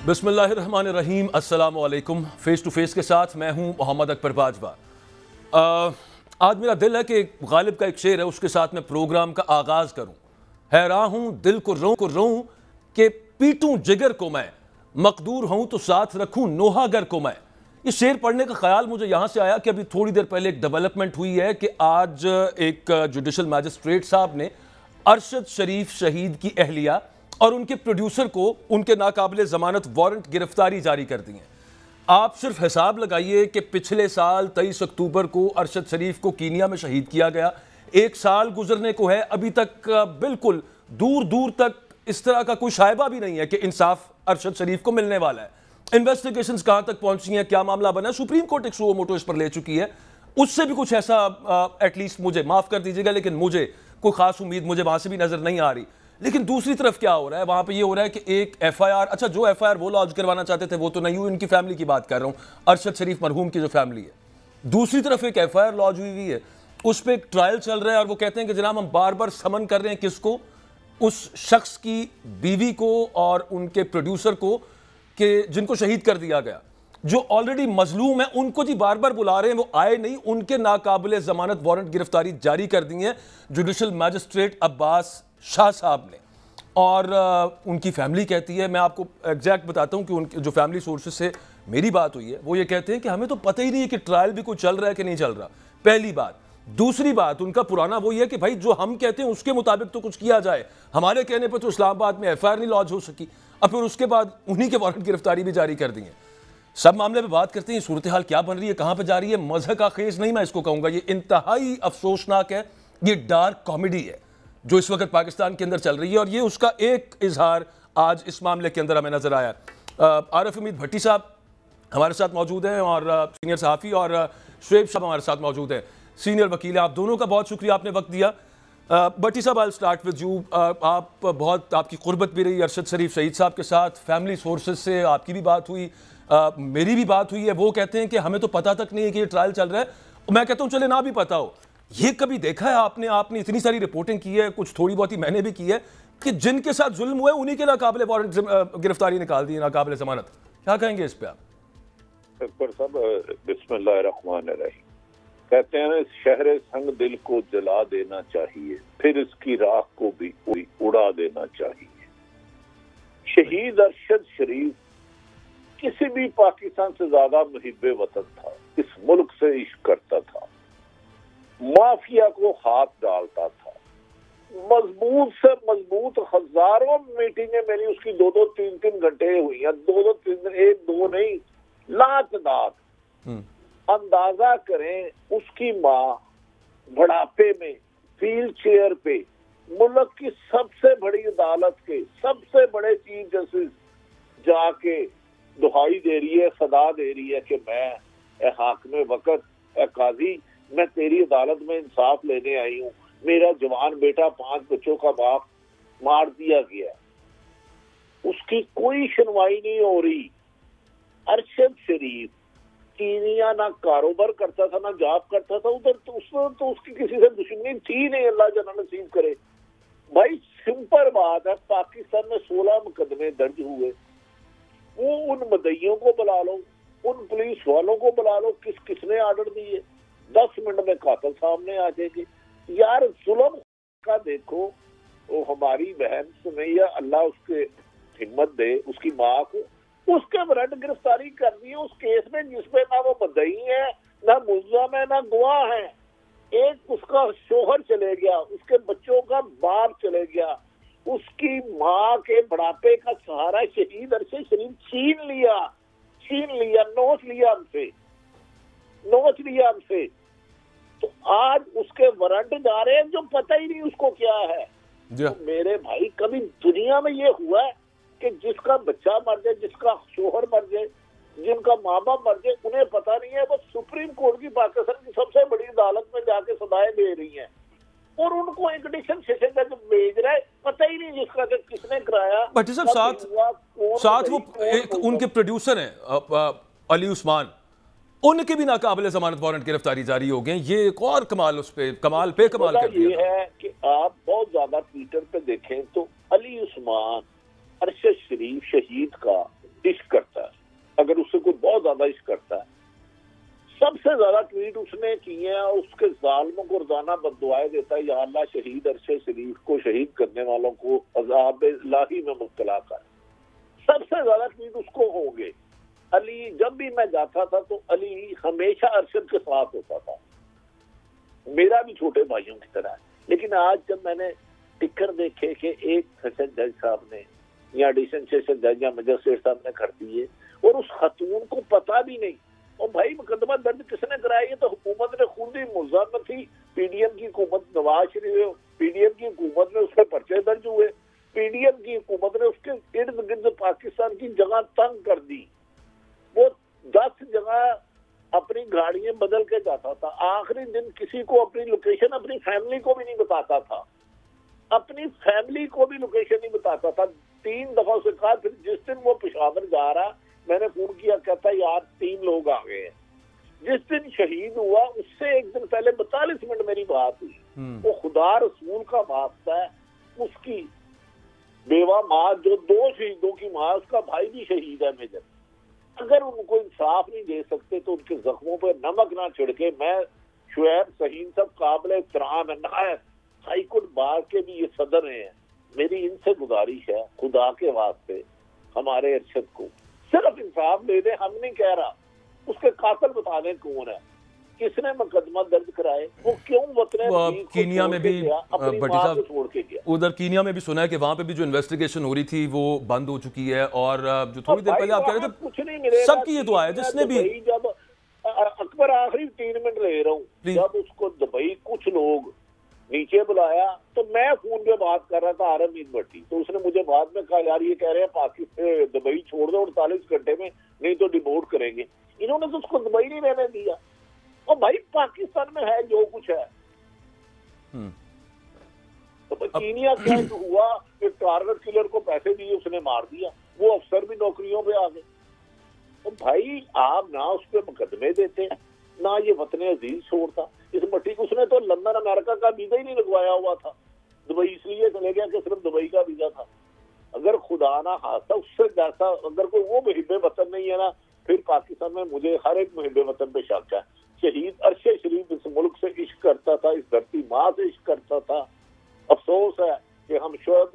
बिस्मिल्लाहिर्रहमानिर्रहीम, अस्सलामु अलैकुम। फेस टू फेस के साथ मैं हूं मोहम्मद अकबर बाजवा। आज मेरा दिल है कि गालिब का एक शेर है, उसके साथ मैं प्रोग्राम का आगाज करूं। हैरान हूं दिल को रोऊं कि पीटूं जिगर को मैं, मकदूर हूं तो साथ रखूं नोहागर को मैं। ये शेर पढ़ने का ख्याल मुझे यहां से आया कि अभी थोड़ी देर पहले एक डेवलपमेंट हुई है कि आज एक जुडिशल मैजिस्ट्रेट साहब ने अरशद शरीफ शहीद की अहलिया और उनके प्रोड्यूसर को उनके नाकाबिले जमानत वारंट गिरफ्तारी जारी कर दी है। आप सिर्फ हिसाब लगाइए कि पिछले साल 23 अक्टूबर को अरशद शरीफ को कीनिया में शहीद किया गया, एक साल गुजरने को है, अभी तक बिल्कुल दूर दूर तक इस तरह का कोई शायबा भी नहीं है कि इंसाफ अरशद शरीफ को मिलने वाला है। इन्वेस्टिगेशंस कहां तक पहुंची हैं, क्या मामला बना, सुप्रीम कोर्ट एक सुओ मोटो इस पर ले चुकी है। उससे भी कुछ ऐसा एटलीस्ट मुझे माफ कर दीजिएगा, लेकिन मुझे कोई खास उम्मीद मुझे वहां से भी नजर नहीं आ रही। लेकिन दूसरी तरफ क्या हो रहा है, वहां पे ये हो रहा है कि एक एफआईआर, अच्छा जो एफआईआर वो लॉन्च करवाना चाहते थे वो तो नहीं हुई, उनकी फैमिली की बात कर रहा हूं, अरशद शरीफ मरहूम की जो फैमिली है। दूसरी तरफ एक एफआईआर लॉन्च हुई है, उस पर एक ट्रायल चल रहा है और वो कहते हैं कि जनाब हम बार बार समन कर रहे हैं किसको, उस शख्स की बीवी को और उनके प्रोड्यूसर को कि जिनको शहीद कर दिया गया, जो ऑलरेडी मजलूम है उनको जी बार बार बुला रहे हैं, वो आए नहीं, उनके नाकाबिले जमानत वारंट गिरफ्तारी जारी कर दी है जुडिशल मैजिस्ट्रेट अब्बास शाह साहब ने। और उनकी फैमिली कहती है, मैं आपको एग्जैक्ट बताता हूं कि उनके जो फैमिली सोर्सेज से मेरी बात हुई है वो ये कहते हैं कि हमें तो पता ही नहीं है कि ट्रायल भी कोई चल रहा है कि नहीं चल रहा, पहली बात। दूसरी बात, उनका पुराना वो ये है कि भाई जो हम कहते हैं उसके मुताबिक तो कुछ किया जाए, हमारे कहने पर तो इस्लामाबाद में एफआईआर नहीं लॉन्च हो सकी, और फिर उसके बाद उन्हीं के वारंट गिरफ्तारी भी जारी कर दी है। सब मामले पे बात करते हैं, सूरत हाल क्या बन रही है, कहां पे जा रही है, मज़हक का खेज नहीं मैं इसको कहूंगा, ये इंतहाई अफसोसनाक है, ये डार्क कॉमेडी है जो इस वक्त पाकिस्तान के अंदर चल रही है। और ये उसका एक इजहार आज इस मामले के अंदर हमें नजर आया। आरिफ उम्मीद भट्टी साहब हमारे साथ मौजूद हैं और सीनियर सहाफ़ी, और शुएब साहब हमारे साथ मौजूद हैं, सीनियर वकील। आप दोनों का बहुत शुक्रिया, आपने वक्त दिया। भट्टी साहब, आई स्टार्ट विद यू। आप बहुत, आपकी कुर्बत भी रही अरशद शरीफ शहीद साहब के साथ, फैमिली सोर्सेज से आपकी भी बात हुई, मेरी भी बात हुई है। वो कहते हैं कि हमें तो पता तक नहीं है कि ये ट्रायल चल रहा है। मैं कहता हूँ चले ना भी पता हो, ये कभी देखा है आपने इतनी सारी रिपोर्टिंग की है, कुछ थोड़ी बहुत ही मैंने भी की है, कि जिनके साथ जुल्म हुआ है उन्हीं के नाकाबिले वारंट गिरफ्तारी निकाल दी, नाकाबिले जमानत। क्या कहेंगे इस पे आप? अकबर साहब, बिस्मिल्लाहिर्रहमानिर्रहीम। कहते हैं शहर संग दिल को जला देना चाहिए, फिर इसकी राख को भी उड़ा देना चाहिए। शहीद अरशद शरीफ किसी भी पाकिस्तान से ज्यादा मुहिब्बे वतन था, इस मुल्क से इश्क करता था, माफिया को हाथ डालता था, मजबूत से मजबूत हजारों मीटिंगें मेरी उसकी 2-2, 3-3 घंटे हुई हैं, 2-2, 3 एक दो नहीं, लातदार। अंदाजा करें, उसकी माँ बुढ़ापे में व्हील चेयर पे मुल्क की सबसे बड़ी अदालत के सबसे बड़े चीफ जस्टिस जाके दुहाई दे रही है, सदा दे रही है कि मैं ए हाकिम वक्त, ए काजी, मैं तेरी अदालत में इंसाफ लेने आई हूँ, मेरा जवान बेटा 5 बच्चों का बाप मार दिया गया, उसकी कोई सुनवाई नहीं हो रही। अरशद शरीफ कीनिया ना कारोबार करता था ना जॉब करता था उधर, तो उसकी किसी से दुश्मनी थी नहीं, अल्लाह जना नसीब करे। भाई सिंपल बात है, पाकिस्तान में 16 मुकदमे दर्ज हुए, वो उन मदइयों को बुला लो, उन पुलिस वालों को बुला लो, किसने ऑर्डर दिए, 10 मिनट में कातिल सामने आ जाएगी। यार जुल्म का देखो, वो हमारी बहन सुमैया, अल्लाह उसके हिम्मत दे, उसकी माँ को, उसके वारंट गिरफ्तारी कर दी उस केस में जिसमें ना वो मुद्दई है, ना मुल्ज़म है, ना गवाह है। एक उसका शोहर चले गया, उसके बच्चों का बाप चले गया, उसकी माँ के बुढ़ापे का सहारा शहीद अरशद शरीफ छीन लिया, नोच लिया हमसे। तो आज उसके वारंट जा रहे हैं जो पता ही नहीं उसको क्या है। तो मेरे भाई, कभी दुनिया में ये हुआ है कि जिसका बच्चा मर जाए, जिसका शोहर मर जाए, जिनका माँ बाप मर जाए, उन्हें पता नहीं है, वो सुप्रीम कोर्ट की पाकिस्तान की सबसे बड़ी अदालत में जाके सदाएं दे रही हैं, और उनको एक एडिशन सेशन जज भेज रहा है, पता ही नहीं जिसका कि किसने कराया। भट्टी साहब, साथ वो एक उनके प्रोड्यूसर हैं अली उस्मान, उनके भी नाकाबिले जमानत वारंट गिरफ्तारी जारी हो गए। ये एक और कमाल, उस पे कमाल कर दिया। ये है कि आप बहुत ज्यादा ट्विटर पे देखें तो अली उस्मान अरशद शरीफ शहीद का इश्क करता है, अगर उससे कोई बहुत ज्यादा इश्क करता है, सबसे ज्यादा ट्वीट उसने किए हैं, उसके जालिमों को रोजाना बददुआएं देता है, या अल्लाह शहीद अरशद शरीफ को, शहीद करने वालों को अज़ाब इलाही में मुब्तला कर। सबसे ज्यादा ट्वीट उसको होंगे। अली, जब भी मैं जाता था तो अली हमेशा अरशद के साथ होता था, मेरा भी छोटे भाइयों की तरह। लेकिन आज जब मैंने टिकर देखे कि एक सेशन जज साहब ने या एडिशन सेशन जज या मजिस्ट्रेट साहब ने कर दिए और उस खतून को पता भी नहीं, और भाई मुकदमा दर्ज किसने कराया? तो हुकूमत ने खुद ही मुल्ज़म थी, पीडीएम की हुकूमत, नवाज शरीफ पीडीएम की हुकूमत में उसके पर्चे दर्ज हुए, पीडीएम की हुकूमत ने उसके इर्द गिर्द पाकिस्तान की जगह तंग कर दी। वो 10 जगह अपनी गाड़ियां बदल के जाता था, आखिरी दिन किसी को अपनी लोकेशन, अपनी फैमिली को भी नहीं बताता था, अपनी फैमिली को भी लोकेशन नहीं बताता था। 3 दफा उससे कहा, फिर जिस दिन वो पेशावर जा रहा, मैंने फोन किया, कहता यार 3 लोग आ गए हैं। जिस दिन शहीद हुआ उससे एक दिन पहले 42 मिनट मेरी बात हुई। वो खुदा रसूल का वास्ता है, उसकी बेवा माँ, जो 2 शहीदों की माँ, उसका भाई भी शहीद है मेजर। अगर उनको इंसाफ नहीं दे सकते तो उनके जख्मों पर नमक ना छिड़के। मैं शुएब सहीन सब काबिल एहतराम है, नायब हाईकोर्ट बार के भी ये सदर हैं, मेरी इनसे गुजारिश है खुदा के वास्ते हमारे अरशद को सिर्फ इंसाफ दे दे। हम नहीं कह रहा, उसके कातिल बता दें कौन है, किसने मुकदमा दर्ज कराए, वो क्यों वतन कीनिया में भी अपनी मां को छोड़ के गया। उधर कीनिया में भी सुना है कि वहां पे भी जो इन्वेस्टिगेशन हो रही थी वो बंद हो चुकी है, और जो थोड़ी देर पहले आप कह रहे थे कुछ नहीं मिलेगा। सबकी ये दुआ है जिसने भी, जब अकबर आखिरी 3 मिनट ले रहा हूँ, जब उसको दुबई कुछ लोग नीचे बुलाया तो मैं फोन पे बात कर रहा था आरम मीर भट्टी, तो उसने मुझे बाद में कहा यार ये कह रहे हैं पाकिस्तान दुबई छोड़ दो 48 घंटे में, नहीं तो डिपोर्ट करेंगे। इन्होंने तो उसको दुबई नहीं रहने दिया। और भाई पाकिस्तान में है जो कुछ है। तो कीनिया क्या हुआ कि टारगेट किलर को पैसे दिए, उसने मार दिया, वो अफसर भी नौकरियों पे आ गए। तो भाई आप ना उस पर मुकदमे देते ना ये वतन अजीज छोड़ता। इस मट्टी को उसने तो लंदन अमेरिका का वीजा ही नहीं लगवाया हुआ था, दुबई इसलिए चले गया कि सिर्फ दुबई का वीजा था। अगर खुदा ना हादसा उससे जैसा, अगर कोई वो मुहिब्बे वतन नहीं है ना, फिर पाकिस्तान में मुझे हर एक मुहिब्बे वतन पे शक है। शहीद अरशद शरीफ इस मुल्क से इश्क करता था, इस धरती माँ से इश्क करता था। अफसोस है कि हम शुएब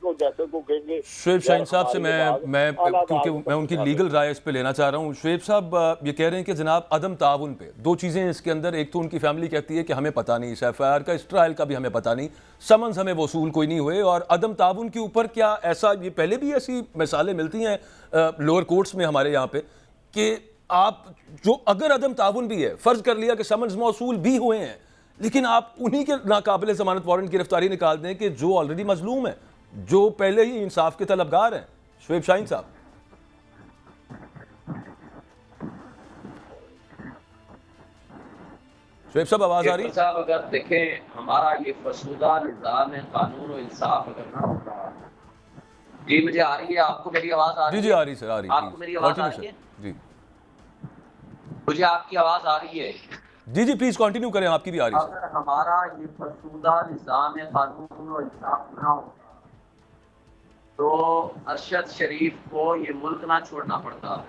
को जैसे को कहेंगे। शुएब शाहीन साहब से मैं क्योंकि मैं उनकी लीगल राय इस पे लेना चाह रहा हूँ। शुएब साहब ये कह रहे हैं कि जनाब अदम ताउन पे 2 चीज़ें हैं इसके अंदर। एक तो उनकी फैमिली कहती है कि हमें पता नहीं, इस एफआईआर का, इस ट्रायल का भी हमें पता नहीं, समन्स हमें वसूल कोई नहीं हुए। और अदम ताउन के ऊपर क्या ऐसा, ये पहले भी ऐसी मिसालें मिलती हैं लोअर कोर्ट्स में हमारे यहाँ पे, कि आप जो अगर अदम ताउन भी है, फर्ज कर लिया कि समन्स मौसूल भी हुए हैं, लेकिन आप उन्हीं के नाकाबिल जमानत वारंट गिरफ्तारी निकाल दें कि जो ऑलरेडी मजलूम है, जो पहले ही इंसाफ के तलबगार हैं। शुएब शाहीन साहब, शुएब साहब आवाज आ रही है? साहब अगर देखें हमारा ये फसूदा निज़ाम है, कानून और इंसाफ अगर ना होता। जी मुझे आ रही है, आपको मेरी आवाज आ रही है? जी आ रही सर, आ रही है। आपको मेरी आवाज आ रही है? जी मुझे आपकी आवाज आ रही है। जी प्लीज कंटिन्यू करें, आपकी भी आ रही है। अगर हमारा ये फसूदा निज़ाम है, कानून और इंसाफ ना हो तो अरशद शरीफ को ये मुल्क ना छोड़ना पड़ता,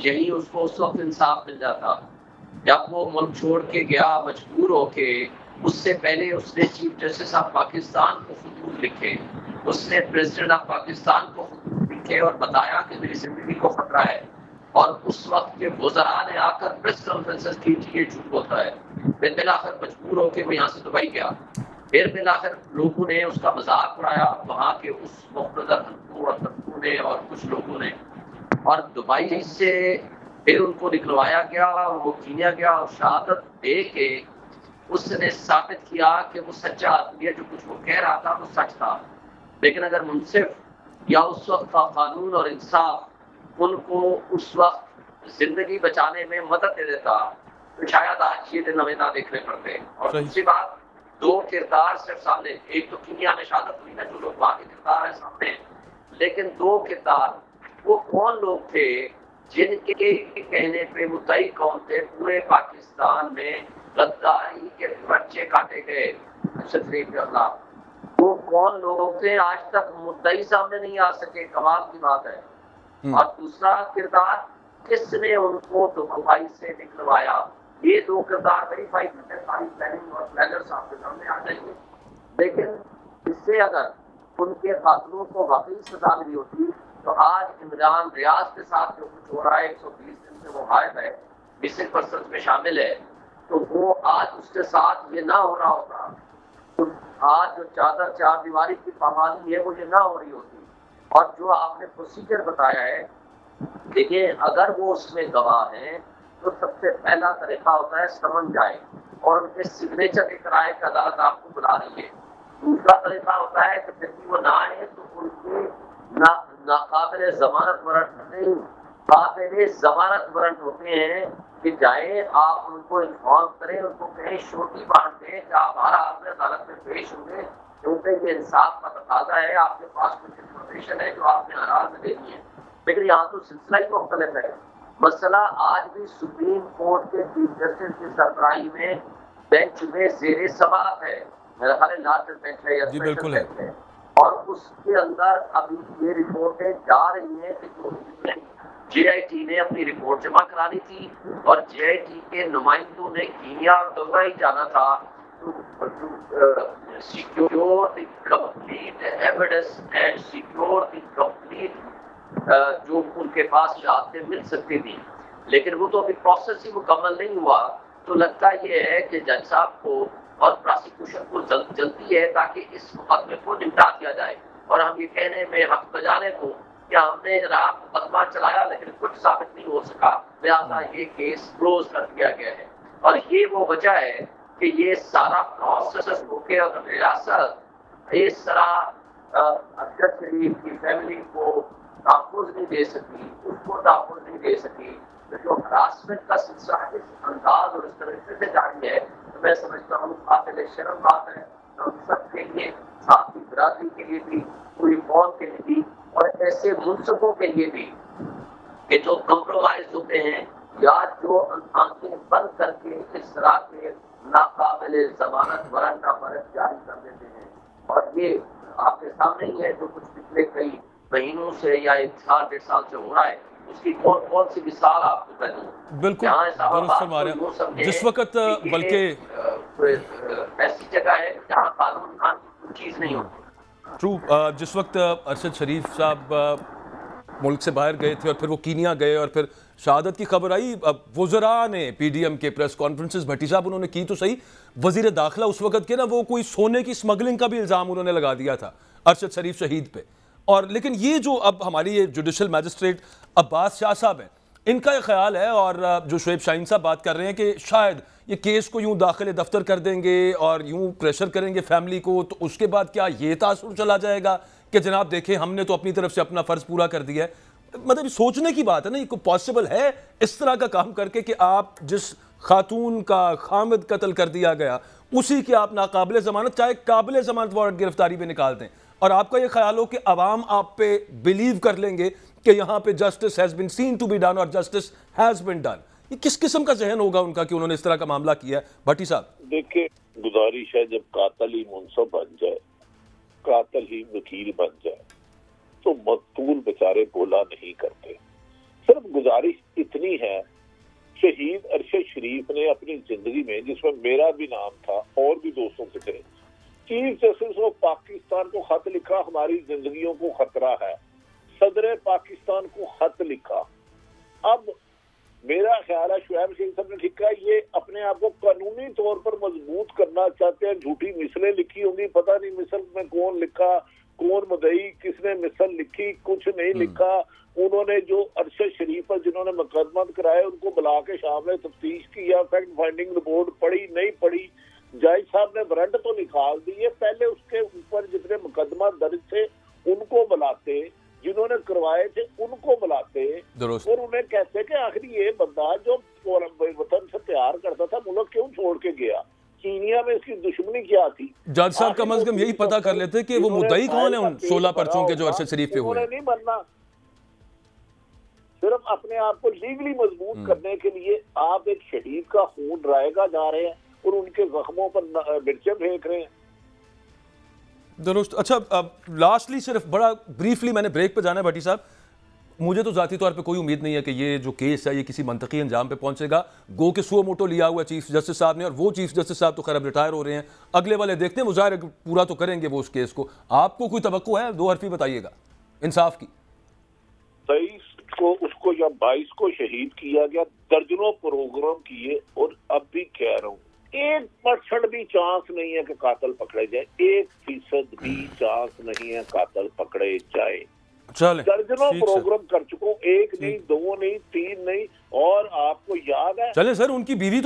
यही उसको उस वक्त इंसाफ मिल जाता जब वो मुल्क छोड़ के गया मजबूर होके। उससे पहले उसने चीफ जस्टिस ऑफ पाकिस्तान को खतूत लिखे, उसने प्रेसिडेंट ऑफ पाकिस्तान को खतूत लिखे और बताया कि मेरी जिंदगी को खतरा है। और उस वक्त के वज़रा ने आकर प्रेस कॉन्फ्रेंसेस की, ये झूठ होता है। फिर बिलाखिर मजबूर होकर वो यहाँ से दुबई गया। फिर बिलाखिर लोगों ने उसका मजाक उड़ाया, वहाँ के उस मुख्तदर ने और कुछ लोगों ने, और दुबई से फिर उनको निकलवाया गया, वो कीनिया गया और शहादत दे के उसने साबित किया कि वो सच्चा आदमी है, जो कुछ वो कह रहा था वो सच था। लेकिन अगर मुनसिफ या उस वक्त का कानून और इंसाफ उनको उस वक्त जिंदगी बचाने में मदद दे देता तो शायद आज ये दिन हमें ना देखने पड़ते। और दूसरी बात, 2 किरदार सिर्फ सामने, एक तो कीनिया में शहादत हुई ना, जो लोग बाकी किरदार है सामने, लेकिन 2 किरदार वो कौन लोग थे जिनके कहने पे मुद्दई कौन थे? पूरे पाकिस्तान में गद्दारी के पर्चे काटे गए अरशद शरीफ के खिलाफ। वो कौन लोग थे आज तक मुद्दई सामने नहीं आ सके। कमाल की बात है, और दूसरा किरदार किसने उनको दुबई से निकलवाया। ये दो किरदार वेरीफाई करते सारी प्लानिंग और प्लानर्स आपके सामने आ जाएंगे। लेकिन इससे अगर उनके कातलों को वाकई सजा मिली होती तो आज इमरान रियाज के साथ जो कुछ हो रहा है 120 दिन से वो गायब है, मिसिंग पर्सन में शामिल है, तो वो आज उसके साथ ये ना हो रहा होता, तो आज जो चार दीवारी की पामाली है वो ये ना हो रही होती। और जो आपने प्रोसीजर बताया है, देखिए अगर वो उसमें गवाह हैं तो सबसे पहला तरीका होता है समन जाए और उनके सिग्नेचर के कराए कि अदालत आपको बुला रही है। दूसरा तरीका होता है कि फिर भी वो ना आए तो उनके नाकाबिले जमानत वारंट नहीं, काबिले जमानत वारंट होते हैं कि जाए आप उनको इन्फॉर्म करें, उनको कहीं छोटी बांट दें कि आप हर हाल में अदालत में पेश होंगे क्योंकि ये इंसाफ का तकाजा है, आपके पास कुछ इंफॉर्मेशन है जो आपने हर हाल में देनी है। लेकिन यहाँ तो सिलसिला ही मुख्तलिफ है। मसला आज भी सुप्रीम कोर्ट के चीफ जस्टिस की सरबराही में बेंच में जेर समाअत है, मेरा ख्याल लार्जर बेंच है या स्पेशल बेंच है, और उसके अंदर अभी ये रिपोर्टें जा रही हैं कि JIT ने अपनी रिपोर्ट जमा करानी थी और JIT के नुमाइंदों ने कीनिया और दुबई जाना था secure the complete evidence and secure the complete जो उनके पास शहादतें मिल सकती थी। लेकिन वो तो अभी प्रोसेस ही मुकम्मल नहीं हुआ। तो लगता ये है कि जज साहब को और प्रोसिक्यूशन को जल्दी है ताकि इस मुकदमे को निपटा दिया जाए और हम ये कहने में हक बजाने को कि हमने जनाब मुकदमा चलाया लेकिन कुछ साबित नहीं हो सका, लिहाजा ये केस क्लोज कर दिया गया है। और ये वो वजह है कि ये सारा प्रोसेस होके अगर रियासत इस तरह अरशद शरीफ की फैमिली को तहफ़्फ़ुज़ नहीं दे सकी, उसको तहफ़्फ़ुज़ नहीं दे सकी, तो जो हरासमेंट का सिलसिला इस अंदाज और इस तरीके से जारी है तो मैं समझता हूँ काबिल शर्म बात है हम सब के लिए, साथ ही बरादरी के लिए भी, पूरी कौम के लिए भी और ऐसे मुनसिफों के लिए भी कि जो कम्प्रोमाइज होते हैं या जो आंखें बंद करके इस तरह के नाकाबिल जमानत वारंट का फर्ज जारी कर देते हैं। और ये आपके सामने ही है जो कुछ पिछले कई महीनों से या 1 साल 1.5 साल से हो रहा है, उसकी कौन सी मिसाल आपको करूं। बिल्कुल जिस वक्त बल्कि ऐसी जगह है जहां कानून की चीज नहीं होती। ट्रू, जिस वक्त अरशद शरीफ साहब मुल्क से बाहर गए थे और फिर वो कीनिया गए और फिर शहादत की खबर आई, वज़रा ने PDM के प्रेस कॉन्फ्रेंसेस भट्टी साहब उन्होंने की तो सही, वजीर दाखिला उस वक्त के ना वो कोई सोने की स्मगलिंग का भी इल्ज़ाम उन्होंने लगा दिया था अरशद शरीफ शहीद पे। और लेकिन ये जो अब हमारी ये जुडिशल मैजिस्ट्रेट अब्बास शाह साहब हैं, इनका ये ख्याल है और जो शुएब शाहीन साहब बात कर रहे हैं कि शायद ये केस को यूं दाखिले दफ्तर कर देंगे और यूं प्रेशर करेंगे फैमिली को, तो उसके बाद क्या ये तासुर चला जाएगा कि जनाब देखें हमने तो अपनी तरफ से अपना फ़र्ज़ पूरा कर दिया है। मतलब सोचने की बात है ना, ये पॉसिबल है इस तरह का काम करके कि आप जिस खातून का खामिद कत्ल कर दिया गया उसी की आप नाकाबिले ज़मानत चाहे काबिले ज़मानत वारंट गिरफ्तारी पे निकाल दें और आपका ये ख्याल हो कि अवाम आप पे बिलीव कर लेंगे कि यहाँ पे justice has been seen to be done और जस्टिस हैज़ बीन डन। ये किस किस्म का जहन होगा उनका कि उन्होंने इस तरह का मामला किया है? भट्टी साहब देखिए, गुजारिश है जब कातिल ही मुंसब बन जाए, कातिल ही वकील बन जाए तो मकतूल बेचारे बोला नहीं करते। सिर्फ गुजारिश इतनी है, शहीद अरशद शरीफ ने अपनी जिंदगी में, जिसमें मेरा भी नाम था और भी दोस्तों के थे, चीफ जस्टिस ऑफ पाकिस्तान को खत लिखा, हमारी जिंदगियों को खतरा है, सदर पाकिस्तान को खत लिखा। अब मेरा ख्याल है शुएब शाहीन साहब ने लिखा, ये अपने आप को कानूनी तौर पर मजबूत करना चाहते हैं, झूठी मिसलें लिखी होंगी, पता नहीं मिसल में कौन लिखा, कौन मुदई, किसने मिसल लिखी, कुछ नहीं लिखा। उन्होंने जो अरशद शरीफ पर जिन्होंने मुकदमा कराए उनको बुला के शामिल तफ्तीश किया, फैक्ट फाइंडिंग रिपोर्ट पढ़ी नहीं पढ़ी, जज साहब ने वारंट तो निकाल दिए, पहले उसके ऊपर जितने मुकदमा दर्ज थे उनको बुलाते, जिन्होंने करवाए थे उनको बुलाते और उन्हें कहते कि आखिर ये बंदा जो वतन से प्यार करता था मुल्क क्यों छोड़ के गया, कीनिया में इसकी दुश्मनी क्या थी। जज साहब कम से कम यही पता कर लेते कि वो मुद्दई कौन है उन 16 पर्चों के जो अरशद शरीफ पे हुए। नहीं बनना, सिर्फ अपने आप को लीगली मजबूत करने के लिए आप एक शहीद का खून रायगा जा रहे हैं और उनके जख्मों पर मिर्चें फेंक रहे हैं। दुरुस्त। अच्छा, लास्टली सिर्फ बड़ा ब्रीफली मैंने ब्रेक पे जाना है भट्टी साहब, मुझे तो ज़ाती तौर पे कोई उम्मीद नहीं है कि ये जो केस है ये किसी मंतकी अंजाम पे पहुंचेगा। गो के सो मोटो लिया हुआ चीफ जस्टिस साहब ने, और वो चीफ जस्टिस साहब तो खैर अब रिटायर हो रहे हैं, अगले वाले देखते हैं, मुजाहिर पूरा तो करेंगे वो उस केस को। आपको कोई तवक्को है? 2 हरफी बताइएगा इंसाफ की। 23 को उसको या 22 को शहीद किया गया, दर्जनों प्रोग्राम किए, और अब भी कह रहा हूँ 1% भी चांस नहीं है कि कातिल पकड़े जाए, 1% भी चांस नहीं है कातिल पकड़े जाए। दर्जनों प्रोग्राम कर चुका हूँ, 1 नहीं, 2 नहीं, 3 नहीं। और आपको याद है, चले सर, उनकी बीवी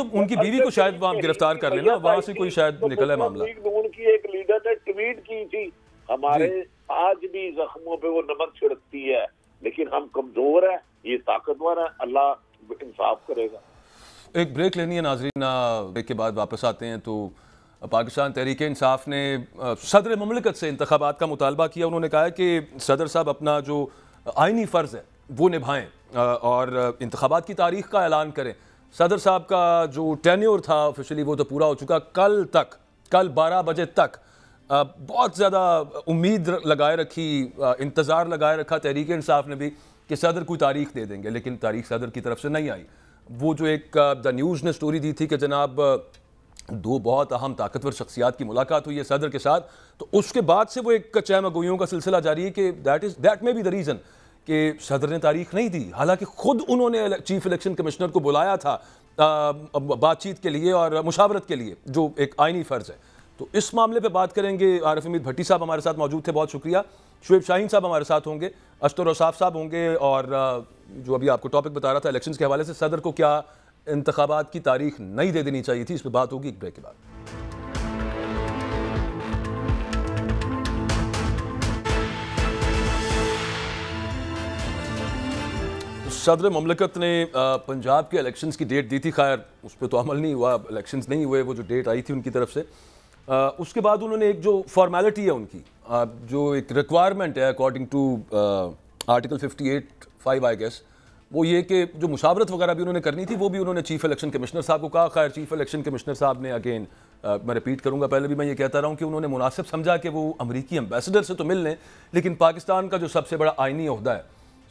को शायद वहां गिरफ्तार कर लेना, वहां से कोई शायद निकला है मामला। उनकी एक लीडर ने ट्वीट की थी, हमारे आज भी जख्मों पे वो नमक छिड़कती है, लेकिन हम कमजोर है, ये ताकतवर है, अल्लाह इंसाफ करेगा। एक ब्रेक लेनी है नाजरीन, ब्रेक के बाद वापस आते हैं। तो पाकिस्तान तहरीक इंसाफ ने सदर ममलिकत से इंतखाबात का मुतालबा किया। उन्होंने कहा है कि सदर साहब अपना जो आइनी फ़र्ज़ है वो निभाएं और इंतखाबात की तारीख का ऐलान करें। सदर साहब का जो टेन्योर था ऑफिशियली वो तो पूरा हो चुका। कल 12 बजे तक बहुत ज़्यादा उम्मीद लगाए रखी, इंतज़ार लगाए रखा तहरीक इंसाफ ने भी कि सदर कोई तारीख दे देंगे, लेकिन तारीख सदर की तरफ से नहीं आई। वो जो एक द न्यूज़ ने स्टोरी दी थी कि जनाब 2 बहुत अहम ताकतवर शख्सियात की मुलाकात हुई है सदर के साथ, तो उसके बाद से वो एक चहमगोइयों का सिलसिला जारी है कि that may be the reason कि सदर ने तारीख नहीं दी, हालांकि खुद उन्होंने चीफ इलेक्शन कमिश्नर को बुलाया था बातचीत के लिए और मुशावरत के लिए, जो एक आइनी फ़र्ज़ है। तो इस मामले पे बात करेंगे। आरिफ हमीद भट्टी साहब हमारे साथ मौजूद थे, बहुत शुक्रिया। शुएब शाहीन साहब हमारे साथ होंगे, अशतर औसाफ साहब होंगे, और जो अभी आपको टॉपिक बता रहा था इलेक्शंस के हवाले से, सदर को क्या इंतखाबात की तारीख नहीं दे देनी चाहिए थी, इस पर बात होगी एक ब्रेक के बाद। सदर ममलिकत ने पंजाब के इलेक्शंस की डेट दी थी, खैर उस पर तो अमल नहीं हुआ, इलेक्शंस नहीं हुए। वो जो डेट आई थी उनकी तरफ से, उसके बाद उन्होंने एक जो फॉर्मेलिटी है उनकी, जो एक रिक्वायरमेंट है according to article 58(5) I guess, वो ये कि जो मुशावरत वगैरह भी उन्होंने करनी थी वो भी उन्होंने चीफ इलेक्शन कमिश्नर साहब को कहा। खैर चीफ इलेक्शन कमिश्नर साहब ने अगेन, मैं रिपीट करूंगा, पहले भी मैं ये कहता रहा हूँ कि उन्होंने मुनासिब समझा कि वो अमरीकी एम्बेसडर से तो मिल लें, लेकिन पाकिस्तान का जो सबसे बड़ा आइनी ओहदा है,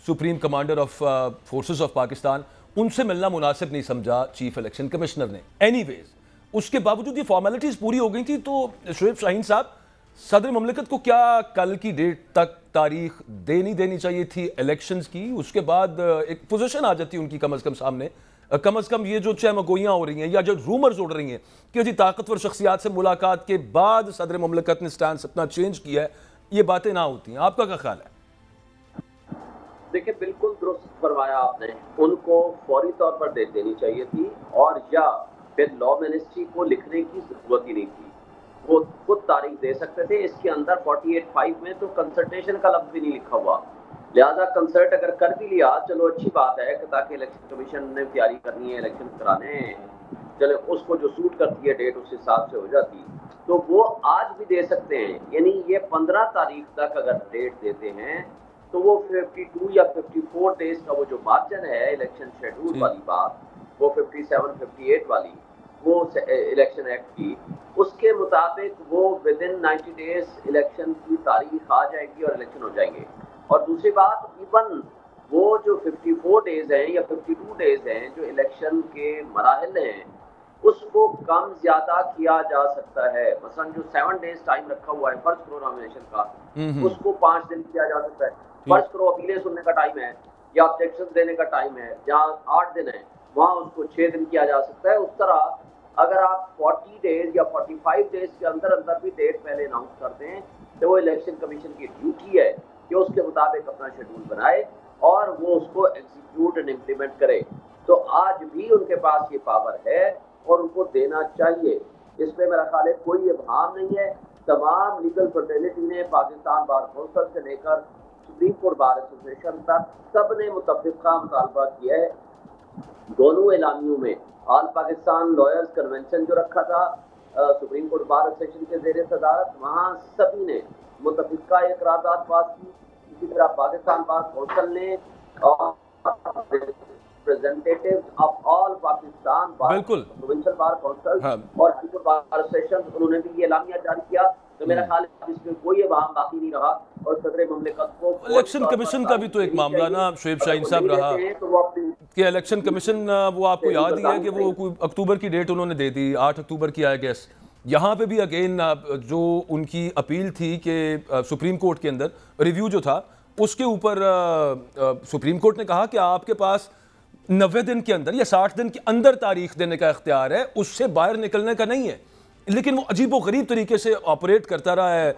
supreme commander of forces of Pakistan, उनसे मिलना मुनासिब नहीं समझा चीफ इलेक्शन कमिश्नर ने। एनीवेज, उसके बावजूद ये फॉर्मेलिटीज़ पूरी हो गई थी, तो शुएब शाहीन साहब, सदर ममलिकत को क्या कल की डेट तक तारीख देनी चाहिए थी इलेक्शंस की? उसके बाद एक पोजीशन आ जाती उनकी कम अज़ कम सामने, कम अज़ कम ये जो चहमगोइयाँ हो रही हैं या जो रूमर्स उड़ रही हैं कि जी ताकतवर शख्सियात से मुलाकात के बाद सदर ममलिकत ने स्टैंड अपना चेंज किया है, ये बातें ना होती हैं। आपका क्या ख्याल है? देखिए, बिल्कुल दुरुस्त फरमाया आपने, उनको फौरी तौर पर दे देनी चाहिए थी, और या फिर लॉ मिनिस्ट्री को लिखने की जरूरत ही नहीं थी, वो खुद तारीख दे सकते थे। इसके अंदर 48(5) में तो कंसल्टेशन का लफ्ज भी नहीं लिखा हुआ, लिहाजा कंसल्ट अगर कर भी लिया, चलो अच्छी बात है कि ताकि इलेक्शन कमीशन ने तैयारी करनी है, इलेक्शन कराने हैं, चले उसको जो सूट करती है डेट उस हिसाब से हो जाती, तो वो आज भी दे सकते हैं। यानी ये 15 तारीख तक अगर डेट देते हैं तो वो 52 या 54 डेज का वो जो मार्जिन है इलेक्शन शेड्यूल वाली बात, वो 57-58 वाली वो इलेक्शन एक्ट की, उसके मुताबिक वो विद इन 90 डेज इलेक्शन की तारीख आ जाएगी और इलेक्शन हो जाएंगे। और दूसरी बात, इवन वो जो 54 डेज हैं या 52 डेज हैं जो इलेक्शन के मराहिल हैं, उसको कम ज्यादा किया जा सकता है। मसलन जो 7 डेज टाइम रखा हुआ है फर्स्ट करो नॉमिनेशन का, उसको 5 दिन किया जा सकता है। फर्स्ट करो अपीलें सुनने का टाइम है या ऑब्जेक्शन देने का टाइम है, जहाँ 8 दिन है वहाँ उसको 6 दिन किया जा सकता है। उस तरह अगर आप 40 डेज या 45 डेज के अंदर अंदर भी डेट पहले अनाउंस करते हैं, तो वो इलेक्शन कमीशन की ड्यूटी है कि उसके मुताबिक अपना शेड्यूल बनाए और वो उसको एग्जीक्यूट एंड इम्प्लीमेंट करे। तो आज भी उनके पास ये पावर है और उनको देना चाहिए, इसमें मेरा ख्याल है कोई इब्हाम नहीं है। तमाम लीगल फ्रेटर्निटी ने, पाकिस्तान बार कौंसिल से लेकर सुप्रीम कोर्ट बार एसोसिएशन तक, सब ने मुतफ़िक़ा मुतालबा किया है दोनों एलानियों में। ऑल पाकिस्तान लॉयर्स कन्वेंशन जो रखा था सुप्रीम कोर्ट बार एसोसिएशन के ज़ेरे सदारत, वहाँ सभी ने मुतफ़िक़ा एक करारदाद पास की। इसी तरह पाकिस्तान बार कौंसिल ने और representatives of all Pakistan bar, provincial bar council और हाईकोर्ट बार एसोसिएशन, उन्होंने भी ये एलामिया जारी किया। तो मेरा ख्याल है इसमें कोई इब्हाम बाकी नहीं रहा और सदर ममलिकत को इलेक्शन कमीशन का भी तो एक मामला ना शुएब शाहीन साहब रहा कि इलेक्शन कमीशन, वो आपको याद ही है कि वो कोई अक्टूबर की डेट उन्होंने दे दी, 8 अक्टूबर की आई गेस। यहाँ पे भी अगेन जो उनकी अपील थी कि सुप्रीम कोर्ट के अंदर रिव्यू जो था उसके ऊपर सुप्रीम कोर्ट ने कहा कि आपके पास 90 दिन के अंदर या 60 दिन के अंदर तारीख देने का इख्तियार है, उससे बाहर निकलने का नहीं है। लेकिन वो अजीब व गरीब तरीके से ऑपरेट करता रहा है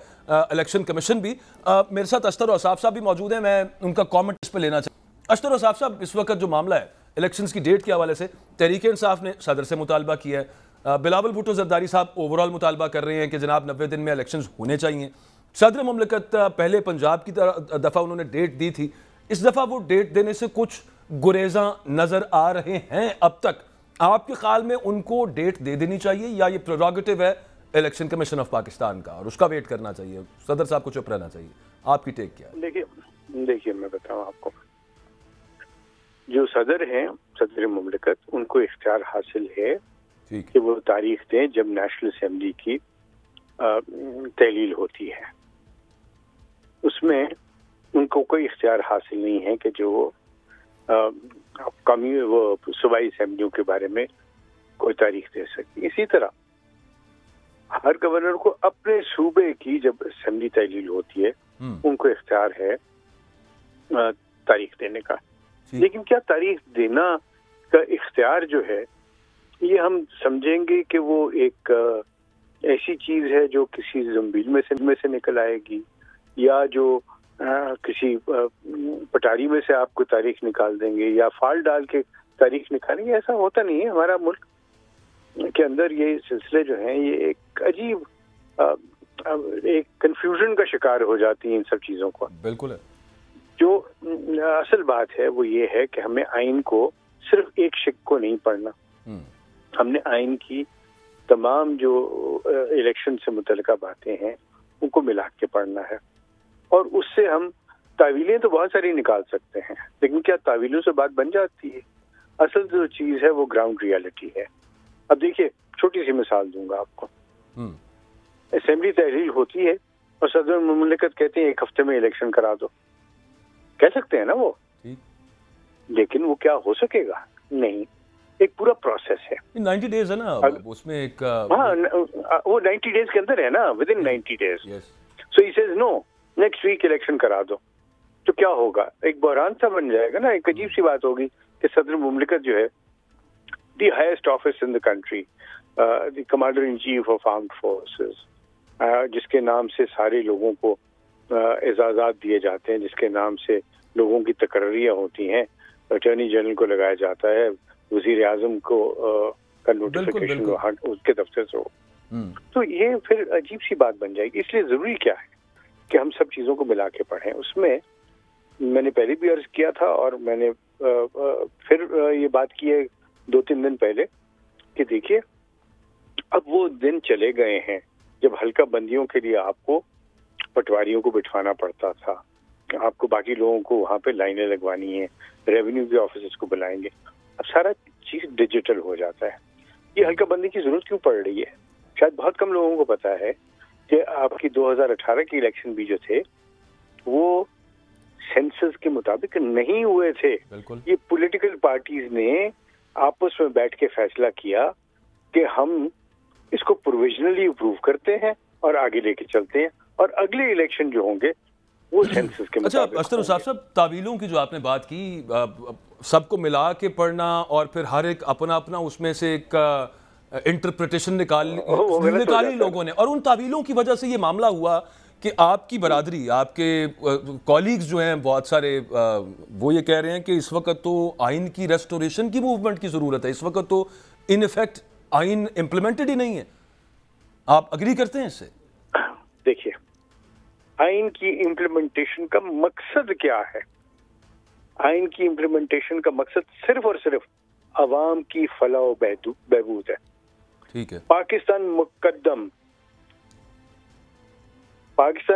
इलेक्शन कमीशन भी। मेरे साथ अशतर औसाफ साहब भी मौजूद हैं, मैं उनका कॉमेंट इस पर लेना चाहूँ। अशतर औसाफ साहब, इस वक्त जो मामला है इलेक्शंस की डेट के हवाले से, तहरीक इंसाफ ने सदर से मुतालबा किया है, बिलावल भुट्टो जरदारी साहब ओवरऑल मुतालबा कर रहे हैं कि जनाब 90 दिन में इलेक्शंस होने चाहिए। सदर मुमलिकत पहले पंजाब की दफ़ा उन्होंने डेट दी थी, इस दफ़ा वो डेट देने से कुछ गुरेजा नज़र आ रहे हैं। अब तक आपके ख्याल में उनको डेट दे देनी चाहिए या ये प्रेरोगेटिव है इलेक्शन कमीशन ऑफ पाकिस्तान का और उसका वेट करना चाहिए, सदर साहब को चुप रहना चाहिए? आपकी टेक क्या है? देखिए मैं बताऊं आपको, जो सदर हैं, सदर मुमलिकत, उनको इख्तियार हासिल है कि वो तारीख दें जब नेशनल असेंबली की तहलील होती है। उसमें उनको कोई इख्तियार हासिल नहीं है कि जो वो सूबाई असेंबलियों के बारे में कोई तारीख दे सके। इसी तरह हर गवर्नर को अपने सूबे की जब असेंबली तहलील होती है उनको इख्तियार है तारीख देने का। लेकिन क्या तारीख देना का इख्तियार जो है ये हम समझेंगे कि वो एक ऐसी चीज है जो किसी जंबील में से निकल आएगी या जो किसी पटारी में से आपको तारीख निकाल देंगे या फाल डाल के तारीख निकालेंगे? ऐसा होता नहीं है। हमारा मुल्क के अंदर ये सिलसिले जो हैं ये एक अजीब एक कंफ्यूजन का शिकार हो जाती है इन सब चीजों को। बिल्कुल है। जो असल बात है वो ये है कि हमें आइन को सिर्फ एक शिक को नहीं पढ़ना, हमने आइन की तमाम जो इलेक्शन से मुतल्लिका बातें हैं उनको मिला के पढ़ना है। और उससे हम तावीलें तो बहुत सारी निकाल सकते हैं, लेकिन क्या तावीलों से बात बन जाती है? असल जो चीज है वो ग्राउंड रियलिटी है। अब देखिए, छोटी सी मिसाल दूंगा आपको। असेंबली तहलील होती है और सदर मुमलिकत कहते हैं 1 हफ्ते में इलेक्शन करा दो। कह सकते हैं ना वो, लेकिन वो क्या हो सकेगा? नहीं, एक पूरा प्रोसेस है। 90 डेज है ना उसमें एक वो 90 डेज के अंदर है ना, within 90 days. So he says no, next week election करा दो। तो क्या होगा? एक बहरान सा बन जाएगा ना। एक अजीब सी बात होगी कि सदर मुमलिकत जो है the highest office in the country, the commander in chief of armed forces, जिसके नाम से सारे लोगों को एजाज़ात दिए जाते हैं, जिसके नाम से लोगों की तकर्रियाँ होती हैं, अटॉर्नी जनरल को लगाया जाता है, वजीर आजम को का नोटिफिकेशन उसके दफ्तर से हो, तो ये फिर अजीब सी बात बन जाएगी। इसलिए जरूरी क्या है कि हम सब चीजों को मिला के पढ़ें। उसमें मैंने पहले भी अर्ज किया था और मैंने फिर ये बात की है 2-3 दिन पहले कि देखिए, अब वो दिन चले गए हैं जब हल्का बंदियों के लिए आपको पटवारियों को बिठवाना पड़ता था, आपको बाकी लोगों को वहां पे लाइनें लगवानी है, रेवेन्यू के ऑफिसर्स को बुलाएंगे। अब सारा चीज डिजिटल हो जाता है। ये हल्का बंदी की जरूरत क्यों पड़ रही है? शायद बहुत कम लोगों को पता है कि आपकी 2018 के इलेक्शन भी जो थे वो सेंसस के मुताबिक नहीं हुए थे। ये पॉलिटिकल पार्टीज ने आपस में बैठ के फैसला किया कि हम इसको प्रोविजनली अप्रूव करते हैं और आगे लेके चलते हैं, और अगले इलेक्शन जो होंगे वो सेंसस के मुताबिक। अच्छा अशतर औसाफ साहब, तावीलों की जो आपने बात की, सबको मिला के पढ़ना और फिर हर एक अपना अपना उसमें से एक इंटरप्रिटेशन निकाली लोगों ने, और उन तावीलों की वजह से ये मामला हुआ कि आपकी बरादरी, आपके कॉलीग्स जो हैं बहुत सारे, वो ये कह रहे हैं कि इस वक्त तो आइन की रेस्टोरेशन की मूवमेंट की ज़रूरत है। इस वक्त तो इन इफेक्ट आइन इम्प्लीमेंटेड ही नहीं है। आप अग्री करते हैं इससे? देखिए, आइन की इम्प्लीमेंटेशन का मकसद क्या है? आइन की इम्प्लीमेंटेशन का मकसद सिर्फ और सिर्फ अवाम की फलाह बहबूद है। ठीक है। पाकिस्तान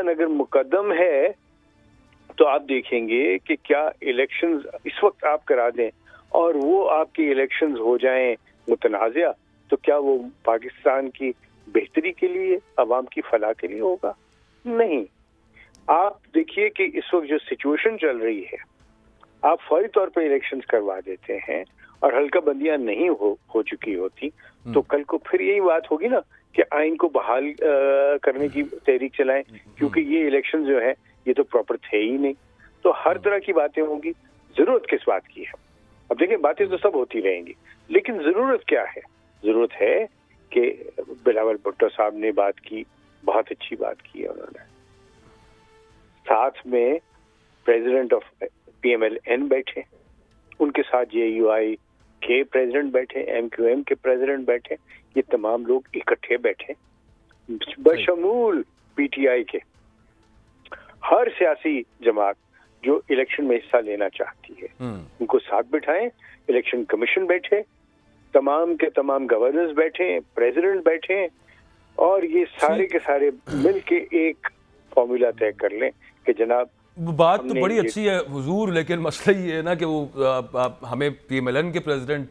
अगर मुकद्दम है तो आप देखेंगे कि क्या इलेक्शंस इस वक्त आप करा दें और वो आपके इलेक्शंस हो जाएं मुतनाज़िया, तो क्या वो पाकिस्तान की बेहतरी के लिए, अवाम की फलाह के लिए होगा? नहीं। आप देखिए कि इस वक्त जो सिचुएशन चल रही है, आप फौरी तौर पर इलेक्शंस करवा देते हैं और हल्का बंदियां नहीं हो चुकी होती, तो कल को फिर यही बात होगी ना कि आइन को बहाल करने की तहरीक चलाएं, क्योंकि ये इलेक्शन जो है ये तो प्रॉपर थे ही नहीं। तो हर तरह की बातें होंगी। जरूरत किस बात की है? अब देखिए, बातें तो सब होती रहेंगी, लेकिन जरूरत क्या है? जरूरत है कि बिलावल भुट्टो साहब ने बात की, बहुत अच्छी बात की है उन्होंने। साथ में प्रेसिडेंट ऑफ PMLN बैठे, उनके साथ JUI के प्रेसिडेंट बैठे, MQM के प्रेसिडेंट बैठे, ये तमाम लोग इकट्ठे बैठे, बशमूल PTI के। हर सियासी जमात जो इलेक्शन में हिस्सा लेना चाहती है उनको साथ बिठाएं। इलेक्शन कमीशन बैठे, तमाम के तमाम गवर्नर्स बैठे, प्रेसिडेंट बैठे, और ये सारे के सारे मिलके एक फॉर्मूला तय कर लें कि जनाब बात तो बड़ी अच्छी है हुजूर, लेकिन मसला ये है ना कि वो हमें PMLN के प्रेसिडेंट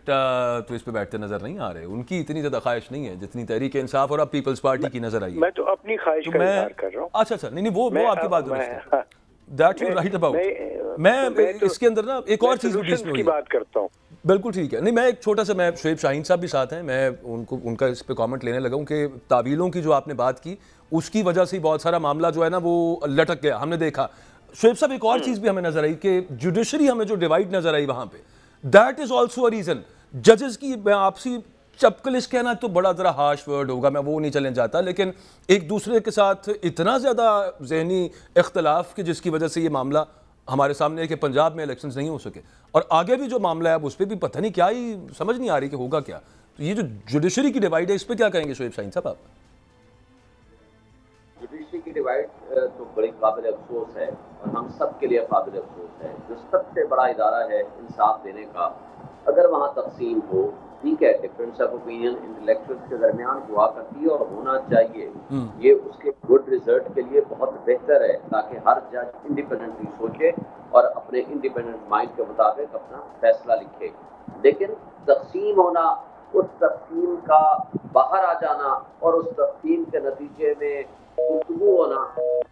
तो इस पे बैठते नजर नहीं आ रहे। उनकी इतनी ज्यादा ख्वाहिश नहीं है जितनी तहरीक इंसाफ और अब पीपल्स पार्टी की नजर आई है। मैं तो अपनी ख्वाहिश का इज़हार कर रहा हूँ। अच्छा, नहीं वो आपकी बात दुरुस्त है, दैट यू राइट अबाउट। मैं इसके अंदर ना एक और चीज बीच में बात करता हूँ। बिल्कुल ठीक है। नहीं, मैं एक छोटा सा, मैं शुएब शाहीन साहब भी साथ हैं, मैं उनका इस पे कमेंट लेने लगा हूँ कि तावीलों की जो आपने बात की उसकी वजह से बहुत सारा मामला जो है ना वो लटक गया। हमने देखा शुएब साहब, एक और चीज भी हमें नजर आई कि जुडिशरी हमें जो डिवाइड नजर आई वहां पे, that is also a reason. जजेस की मैं आपसी चपकलिश कहना तो बड़ा जरा हार्श वर्ड होगा, मैं वो नहीं चलने जाता, लेकिन एक दूसरे के साथ इतना ज्यादा जहनी इख्तलाफ कि जिसकी वजह से ये मामला हमारे सामने है कि पंजाब में इलेक्शंस नहीं हो सके, और आगे भी जो मामला है अब उस पर भी पता नहीं क्या ही समझ नहीं आ रही कि होगा क्या। तो ये जो जुडिशरी की डिवाइड है, इस पर क्या कहेंगे शुएब शाहीन साहब आप? जुडिशरी की डिवाइड तो बड़ी काबिल अफसोस है और हम सब के लिए काबिल अफसोस है। जो सबसे बड़ा इदारा है इंसाफ देने का, अगर वहाँ तकसीम हो, ठीक है, डिफरेंस ऑफ ओपिनियन इंटेलेक्चुअल्स के दरमियान हुआ करती है और होना चाहिए, ये उसके गुड रिजल्ट के लिए बहुत बेहतर है, ताकि हर जज इंडिपेंडेंटली सोचे और अपने इंडिपेंडेंट माइंड के मुताबिक अपना फैसला लिखे। लेकिन तकसीम होना, उस तकसीम का बाहर आ जाना और उस तकसीम के नतीजे में गुफ्तगू होना,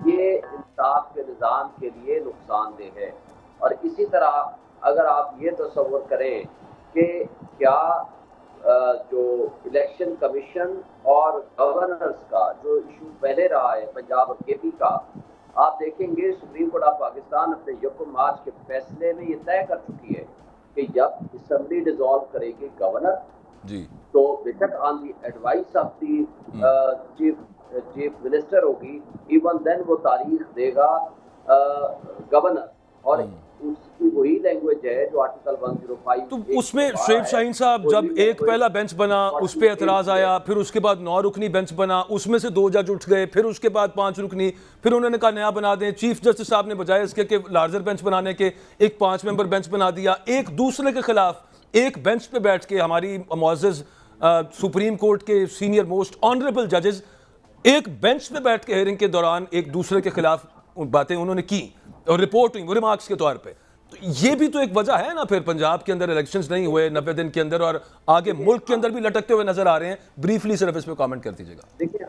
ये इंसाफ के निज़ाम के लिए नुकसानदेह है। और इसी तरह अगर आप ये तसव्वुर करें कि क्या जो इलेक्शन कमीशन और गवर्नर्स का जो इशू पहले रहा है पंजाब और KP का, आप देखेंगे सुप्रीम कोर्ट ऑफ पाकिस्तान अपने 1 मार्च के फैसले में ये तय कर चुकी है कि जब असम्बली डिसॉल्व करेगी गवर्नर जी, तो बेशक on the advice of the chief minister होगी, इवन देन वो तारीख देगा गवर्नर, और उसकी वही लैंग्वेज है जो आर्टिकल 105। तो उसमें शुएब शाहीन साहब, जब एक पहला बेंच बना उस पर एतराज आया, फिर उसके बाद 9 रुकनी बेंच बना, उसमें से 2 जज उठ गए, फिर उसके बाद 5 रुकनी, फिर उन्होंने कहा नया बना दें। चीफ जस्टिस साहब ने बजाय इसके कि लार्जर बेंच बनाने के एक 5 मेंबर बेंच बना दिया। एक दूसरे के खिलाफ एक बेंच पे बैठ के हमारी मुअज़्ज़ज़ सुप्रीम कोर्ट के सीनियर मोस्ट ऑनरेबल जजेस एक बेंच पे बैठ के हेयरिंग के दौरान एक दूसरे के खिलाफ बातें उन्होंने की और रिपोर्ट हुई रिमार्क्स के तौर पे। तो ये भी तो एक वजह है ना, फिर पंजाब के अंदर इलेक्शंस नहीं हुए 90 दिन के अंदर और आगे मुल्क के अंदर भी लटकते हुए नजर आ रहे हैं। ब्रीफली सिर्फ इस पे कमेंट कर दीजिएगा। देखिए,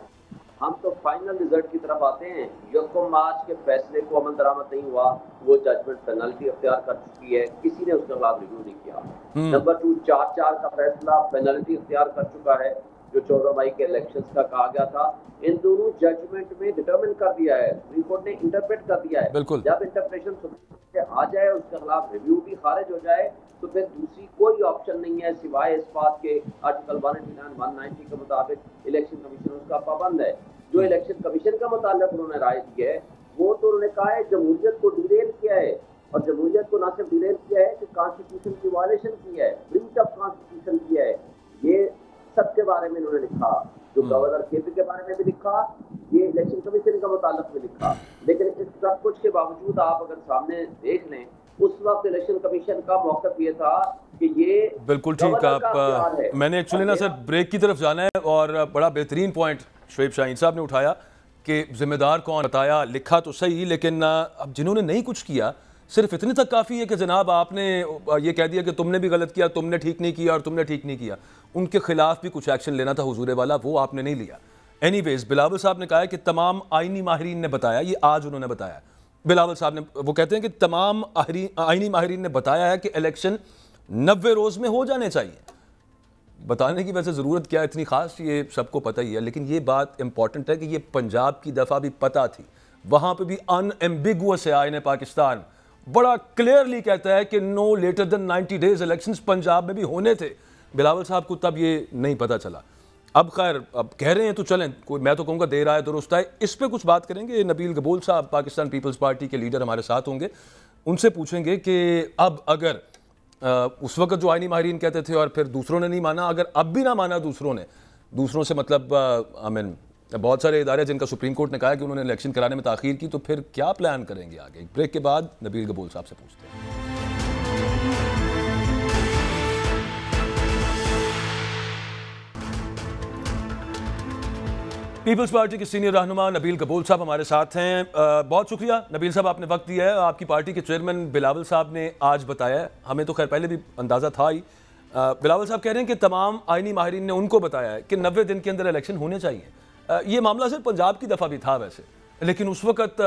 हम तो फाइनल रिजल्ट की तरफ आते हैं। 1 मार्च के फैसले को अमल दरामद नहीं हुआ, वो जजमेंट पेनल्टी अख्तियार कर चुकी है, किसी ने उसके खिलाफ रिव्यू नहीं किया। नंबर 2, 4-4 का फैसला पेनल्टी अख्तियार कर चुका है जो 14 मई के इलेक्शंस का कहा गया था। इन दोनों जजमेंट में डिटरमिन कर दिया है, सुप्रीम कोर्ट ने इंटरप्रेट कर दिया है। जब इंटरप्रेशन सुप्रीम कोर्ट से आ जाए, उसके खिलाफ रिव्यू भी खारिज हो जाए, तो फिर दूसरी कोई ऑप्शन नहीं है सिवाय इस बात के आर्टिकल 189, 190 के मुताबिक इलेक्शन कमीशन उसका पाबंद है। जो इलेक्शन कमीशन का मुताल्लिक उन्होंने राय दी है, वो तो उन्होंने कहा है जमहूरियत को डिरेल किया है, और जमहूरियत को ना सिर्फ डिरेल किया है कि कॉन्स्टिट्यूशन की वायलेशन की है, ब्रीच ऑफ कॉन्स्टिट्यूशन किया है। ये सबके बारे में उन्होंने लिखा, जो गवर्नर KP के बारे में भी लिखा, ये इलेक्शन कमीशन का मुताल्लिक भी लिखा। लेकिन इस सब कुछ के बावजूद आप अगर सामने देख लें, उस वक्त इलेक्शन कमीशन का मौक़िफ़ ये था कि ये बिल्कुल ठीक। आप मैंने एक्चुअली ना सर ब्रेक की तरफ जाना है, और बड़ा बेहतरीन पॉइंट शुएब शाहीन साहब ने उठाया कि जिम्मेदार कौन, बताया लिखा तो सही, लेकिन अब जिन्होंने नहीं कुछ किया सिर्फ इतने तक काफ़ी है कि जनाब आपने ये कह दिया कि तुमने भी गलत किया, तुमने ठीक नहीं किया और तुमने ठीक नहीं किया। उनके खिलाफ भी कुछ एक्शन लेना था हुजूर वाला, वो आपने नहीं लिया। एनीवेज, बिलावल साहब ने कहा है कि तमाम आईनी माहिरीन ने बताया, ये आज उन्होंने बताया, बिलावल साहब ने, वो कहते हैं कि तमाम आईनी माहिरीन ने बताया है कि इलेक्शन 90 रोज़ में हो जाने चाहिए। बताने की वैसे ज़रूरत क्या है इतनी ख़ास, ये सबको पता ही है, लेकिन ये बात इंपॉर्टेंट है कि ये पंजाब की दफ़ा भी पता थी, वहाँ पे भी अनएम्बिगुअस है आईने पाकिस्तान, बड़ा क्लियरली कहता है कि no later then 90 days elections Punjab में भी होने थे। बिलावल साहब को तब ये नहीं पता चला। अब खैर, अब कह रहे हैं तो चलें, कोई, मैं तो कहूँगा देर आए दुरुस्त आए। इस पर कुछ बात करेंगे। नबील गबोल साहब पाकिस्तान पीपल्स पार्टी के लीडर हमारे साथ होंगे, उनसे पूछेंगे कि अब अगर उस वक्त जो आईनी माहिरीन कहते थे और फिर दूसरों ने नहीं माना, अगर अब भी ना माना दूसरों से मतलब आई मीन बहुत सारे इदारे जिनका सुप्रीम कोर्ट ने कहा कि उन्होंने इलेक्शन कराने में ताखीर की, तो फिर क्या प्लान करेंगे आगे? ब्रेक के बाद नबील गबोल साहब से पूछते हैं। पीपल्स पार्टी के सीनियर रहनुमा नबील गबोल साहब हमारे साथ हैं। बहुत शुक्रिया नबील साहब, आपने वक्त दिया है। आपकी पार्टी के चेयरमैन बिलावल साहब ने आज बताया, हमें तो खैर पहले भी अंदाज़ा था ही, बिलावल साहब कह रहे हैं कि तमाम आईनी माहिरीन ने उनको बताया है कि 90 दिन के अंदर इलेक्शन होने चाहिए। ये मामला सिर्फ पंजाब की दफ़ा भी था वैसे, लेकिन उस वक्त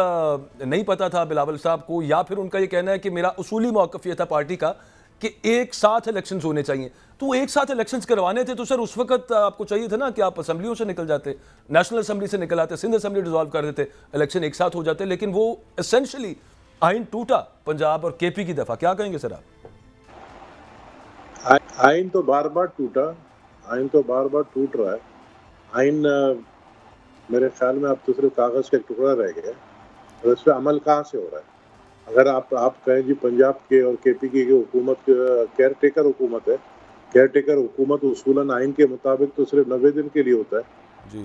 नहीं पता था बिलावल साहब को, या फिर उनका ये कहना है कि मेरा उसूली मौक़िफ़ ये था पार्टी का कि एक साथ इलेक्शंस होने चाहिए। तो एक साथ इलेक्शंस करवाने थे तो सर उस वक्त आपको चाहिए था ना कि आप असेंबलियों से निकल जाते, नेशनल असेंबली से निकल आते, सिंध असेंबली डिसॉल्व कर देते, इलेक्शन एक साथ हो जाते, लेकिन वो एसेंशियली आइन टूटा पंजाब और केपी की दफ़ा। क्या कहेंगे सर आप? आइन तो बार बार टूटा, आइन तो बार बार टूट रहा है। आइन मेरे ख्याल में अब तो सिर्फ कागज़ का एक टुकड़ा रह गया है, और इस पर अमल कहाँ से हो रहा है? अगर आप कहें जी पंजाब के और केपी की हुकूमत केयर टेकर हुकूमत है, केयर टेकर हुकूमत उसूलन आइन के मुताबिक तो सिर्फ 90 दिन के लिए होता है,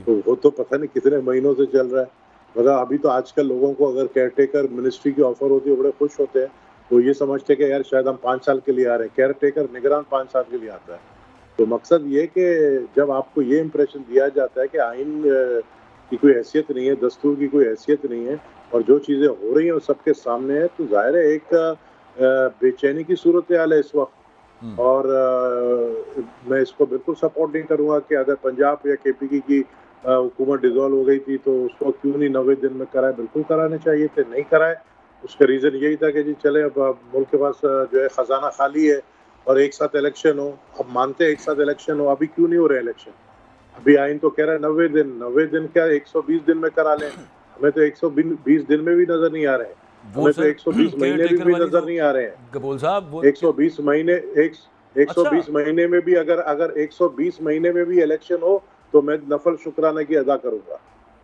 तो वो तो पता नहीं कितने महीनों से चल रहा है। मतलब अभी तो आजकल लोगों को अगर केयर टेकर मिनिस्ट्री की ऑफर होती है बड़े खुश होते हैं, तो ये समझते हैं कि यार शायद हम 5 साल के लिए आ रहे हैं, केयर टेकर निगरान 5 साल के लिए आता है। तो मकसद ये कि जब आपको ये इम्प्रेशन दिया जाता है कि आइन की कोई हैसियत नहीं है, दस्तूर की कोई हैसियत नहीं है, और जो चीज़ें हो रही हैं वो सबके सामने है, तो जाहिर है एक बेचैनी की सूरत हाल है इस वक्त। और मैं इसको बिल्कुल सपोर्ट नहीं करूँगा कि अगर पंजाब या केपी की हुकूमत डिसॉल्व हो गई थी तो उसको क्यों नहीं 90 दिन में कराए, बिल्कुल कराने चाहिए थे, नहीं कराए। उसका रीज़न यही था कि जी चले अब मुल्क के पास जो है ख़जाना खाली है और एक साथ इलेक्शन हो। अब मानते हैं एक साथ इलेक्शन हो, अभी क्यों नहीं हो रहे इलेक्शन? अभी आइन तो कह रहा है 90 दिन क्या 120 दिन में करा लें, हमें तो 120 दिन में भी नजर नहीं आ रहे हैं, हमें तो 120 महीने भी नजर नहीं आ रहे हैं गबोल साहब। 120 महीने 120 महीने में भी अगर 120 महीने में भी इलेक्शन हो तो मैं नफल शुक्राना की अदा करूंगा।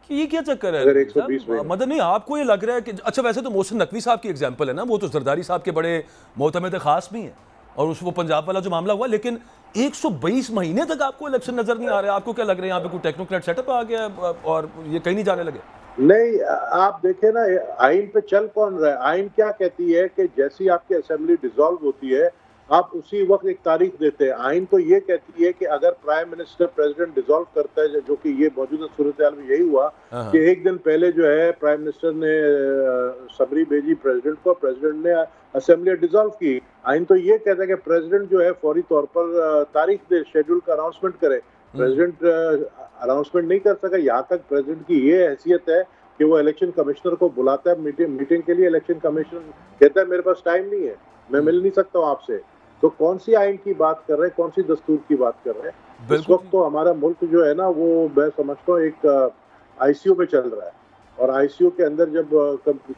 ये क्या चक्कर है? अगर 120 मतलब नहीं, आपको ये लग रहा है कि अच्छा, वैसे तो मोहसिन नकवी साहब की एग्जांपल है ना, वो तो जरदारी साहब के बड़े मोतमद खास भी हैं, और उस वो पंजाब वाला जो मामला हुआ, लेकिन 122 महीने तक आपको इलेक्शन नजर नहीं आ रहा है। आपको क्या लग रहा है यहाँ पे कोई टेक्नोक्रेट सेटअप आ गया और ये कहीं नहीं जाने लगे? नहीं, आप देखें ना आइन पे चल कौन रहा है। आइन क्या कहती है कि जैसी आपकी असेंबली डिसॉल्व होती है आप उसी वक्त एक तारीख देते हैं। आइन तो ये कहती है कि अगर प्राइम मिनिस्टर प्रेसिडेंट डिसॉल्व करता है, जो कि ये मौजूदा सूरत हाल में यही हुआ कि एक दिन पहले जो है प्राइम मिनिस्टर ने सबरी भेजी प्रेसिडेंट को, प्रेसिडेंट ने असेंबली डिसॉल्व की। आइन तो ये कहता है कि प्रेसिडेंट जो है फौरी तौर पर तारीख दे, शेड्यूल का अनाउंसमेंट करे। प्रेसिडेंट अनाउंसमेंट नहीं कर सका, यहाँ तक प्रेसिडेंट की ये हैसियत है कि वो इलेक्शन कमिश्नर को बुलाता है मीटिंग के लिए। इलेक्शन कमिश्नर कहता है मेरे पास टाइम नहीं है, मैं मिल नहीं सकता हूँ आपसे। तो कौन सी आइन की बात कर रहे हैं, कौन सी दस्तूर की बात कर रहे हैं? इस वक्त तो हमारा मुल्क जो है ना वो मैं समझता हूँ एक आईसीयू में चल रहा है, और आईसीयू के अंदर जब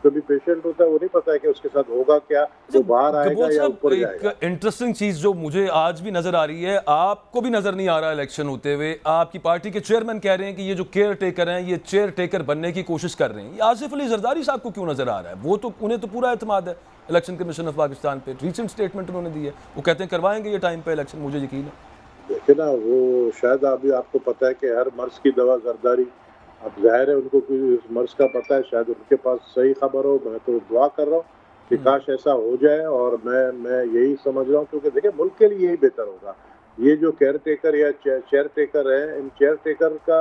कभी पेशेंट होता है वो नहीं पता है कि उसके साथ होगा क्या, वो बाहर आएगा या ऊपर जाएगा। एक इंटरेस्टिंग चीज जो मुझे आज भी नजर आ रही है, आपको भी नजर नहीं आ रहा इलेक्शन होते हुए, आपकी पार्टी के चेयरमैन कह रहे हैं कि ये जो केयर टेकर हैं ये चेयर टेकर बनने की कोशिश कर रहे हैं। ये आसिफ अली जरदारी साहब को क्यों नजर आ रहा है? वो तो उन्हें तो पूरा एतमाद है इलेक्शन कमीशन ऑफ पाकिस्तान पे, रिसेंट स्टेटमेंट उन्होंने दी है, वो कहते हैं करवाएंगे ये टाइम पे इलेक्शन, मुझे यकीन है। देखिए ना, वो शायद अभी आपको पता है कि हर मर्ज की दवा जरदारी, अब जाहिर है उनको कोई मर्ज का पता है, शायद उनके पास सही खबर हो। मैं तो दुआ कर रहा हूँ कि काश ऐसा हो जाए, और मैं यही समझ रहा हूँ, क्योंकि देखिए मुल्क के लिए यही बेहतर होगा। ये जो केयर टेकर या चेयर टेकर है, इन चेयर टेकर का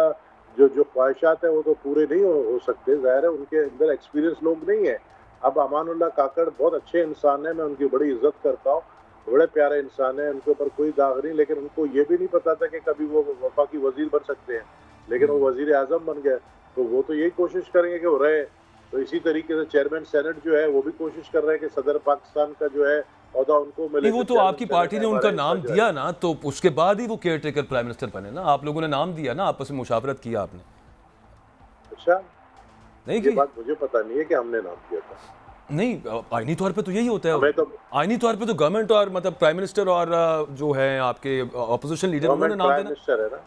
जो ख्वाहिशात है वो तो पूरे नहीं हो सकते। जाहिर है उनके अंदर एक्सपीरियंस लोग नहीं है। अब अमानुल्लाह काकड़ बहुत अच्छे इंसान है, मैं उनकी बड़ी इज्जत करता हूँ, बड़े प्यारे इंसान है, उनके ऊपर कोई दाग नहीं, लेकिन उनको ये भी नहीं पता था कि कभी वो वफा की वजीर बन सकते हैं। लेकिन वो वजीर आजम बन गए, तो वो तो यही कोशिश करेंगे कि वो रहे। तो इसी तरीके से चेयरमैन सेनेट जो है वो भी कोशिश कर रहे हैं कि सदर पाकिस्तान का जो है औहदा उनको मिले। वो तो आपकी पार्टी ने उनका नाम दिया ना, तो उसके बाद ही वो केयर टेकर प्राइम मिनिस्टर बने ना, आप लोगों ने नाम दिया ना, आपस में मुशावरत किया आपने। अच्छा, नहीं ये बात मुझे पता नहीं है कि हमने नाम दिया था। नहीं, आईनी तौर पे तो यही होता है, तो आईनी तौर पे तो गवर्नमेंट और मतलब प्राइम मिनिस्टर और जो है आपके ऑपोजिशन लीडर उन्होंने नाम देना है ना।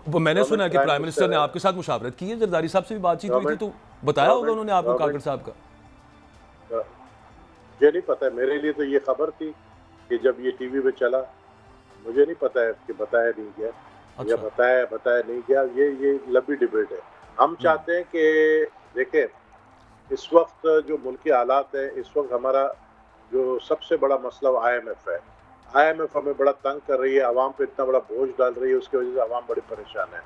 वो मैंने सुना है कि प्राइम मिनिस्टर ने आपके साथ मुशावरत की है, जरदारी साहब से भी बातचीत हुई थी, तो बताया होगा उन्होंने आपको काकड़ साहब का। मुझे नहीं पता है, मेरे लिए तो ये खबर थी कि जब ये टीवी पे चला, मुझे नहीं पता है कि बताया नहीं गया। अच्छा। या बताया नहीं गया, ये लंबी डिबेट है। हम चाहते हैं कि देखें, इस वक्त जो मुल्की हालात है, इस वक्त हमारा जो सबसे बड़ा मसला IMF है। IMF हमें बड़ा तंग कर रही है, आवाम पे इतना बड़ा बोझ डाल रही है, उसकी वजह से आवाम बड़ी परेशान है।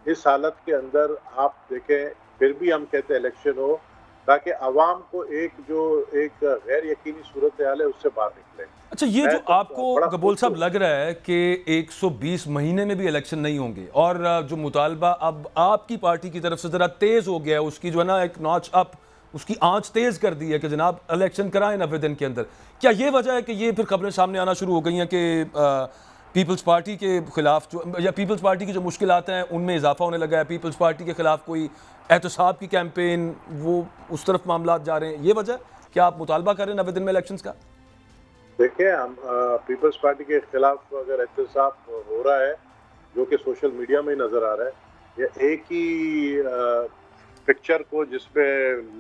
इस हालत के अंदर आप देखें, फिर भी हम कहते हैं इलेक्शन हो, ताकि आवाम को एक गैर यकीनी सूरत हाल है उससे बाहर निकले। अच्छा, ये जो आपको गबोल साहब लग रहा है कि 120 महीने में भी इलेक्शन नहीं होंगे, और जो मुतालबा अब आपकी पार्टी की तरफ से जरा तेज हो गया है, उसकी जो है ना एक नॉच अप, उसकी आंच तेज कर दी है कि जनाब इलेक्शन कराएं 90 दिन के अंदर, क्या ये वजह है कि ये फिर खबरें सामने आना शुरू हो गई हैं कि पीपल्स पार्टी के खिलाफ जो, या पीपल्स पार्टी की जो मुश्किलात हैं उनमें इजाफा होने लगा है, पीपल्स पार्टी के खिलाफ कोई एहतसाब की कैंपेन, वो उस तरफ मामला जा रहे हैं, ये वजह क्या आप मुतालबा कर रहे हैं 90 दिन में इलेक्शंस का? देखिए, हम पीपल्स पार्टी के खिलाफ अगर एहतसाब हो रहा है, जो कि सोशल मीडिया में नजर आ रहा है, या एक ही पिक्चर को जिसपे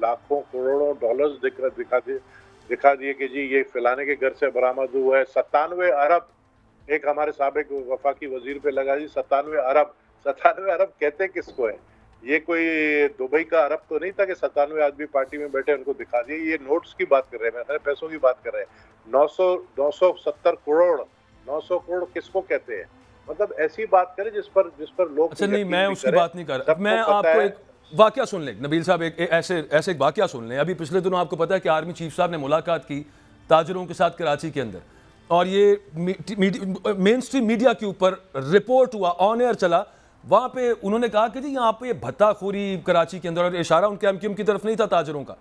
लाखों करोड़ों डॉलर्स दिखा दिए कि जी ये फलाने के घर से बरामद हुआ है 97 अरब, एक हमारे साबिक वफाकी वजीर पे लगा जी 97 अरब कहते किसको है? ये कोई दुबई का अरब तो नहीं था कि 97 आदमी पार्टी में बैठे उनको दिखा दिए। ये नोट्स की बात कर रहे हैं, पैसों की बात कर रहे हैं। 970 करोड़, 900 करोड़ किसको कहते हैं? मतलब ऐसी बात करें जिस पर लोग। अच्छा, नहीं, मैं उसकी बात नहीं कर रहा, मैं आपको एक वाकया सुन लें नबील साहब, ऐसे एक वाकया सुन लें। अभी पिछले दिनों आपको पता है कि आर्मी चीफ साहब ने मुलाकात की ताजरों के साथ कराची के अंदर, और ये मेन स्ट्रीम मीडिया के ऊपर रिपोर्ट हुआ, ऑन एयर चला, वहाँ पे उन्होंने कहा कि जी यहाँ पे भत्ताखोरी कराची के अंदर, और इशारा उनके MQM की तरफ नहीं था ताजरों का,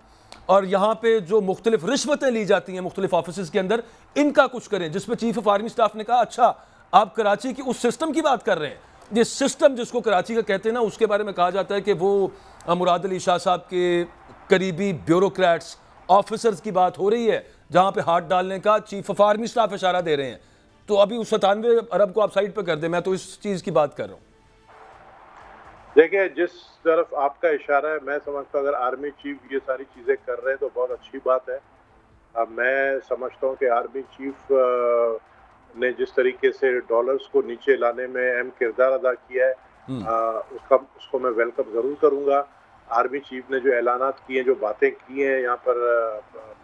और यहाँ पे जो मुख्तलिफ रिश्वतें ली जाती हैं मुख्तलिफ ऑफिस के अंदर, इनका कुछ करें। जिस पे चीफ ऑफ आर्मी स्टाफ ने कहा अच्छा आप कराची की उस सिस्टम की बात कर रहे हैं, ये सिस्टम जिसको कराची का कहते हैं ना, उसके बारे में कहा जाता है कि वो मुराद अली शाह साहब के करीबी ब्यूरोक्रेट्स ऑफिसर्स की बात हो रही है, जहाँ पे हाथ डालने का चीफ ऑफ आर्मी स्टाफ इशारा दे रहे हैं। तो अभी उस 97 अरब को आप साइड पे कर दें, मैं तो इस चीज़ की बात कर रहा हूँ। देखिए, जिस तरफ आपका इशारा है, मैं समझता हूँ अगर आर्मी चीफ ये सारी चीज़ें कर रहे हैं तो बहुत अच्छी बात है। मैं समझता हूँ कि आर्मी चीफ ने जिस तरीके से डॉलर्स को नीचे लाने में अहम किरदार अदा किया है, उसको मैं वेलकम ज़रूर करूँगा। आर्मी चीफ ने जो ऐलानात किए हैं, जो बातें की हैं यहाँ पर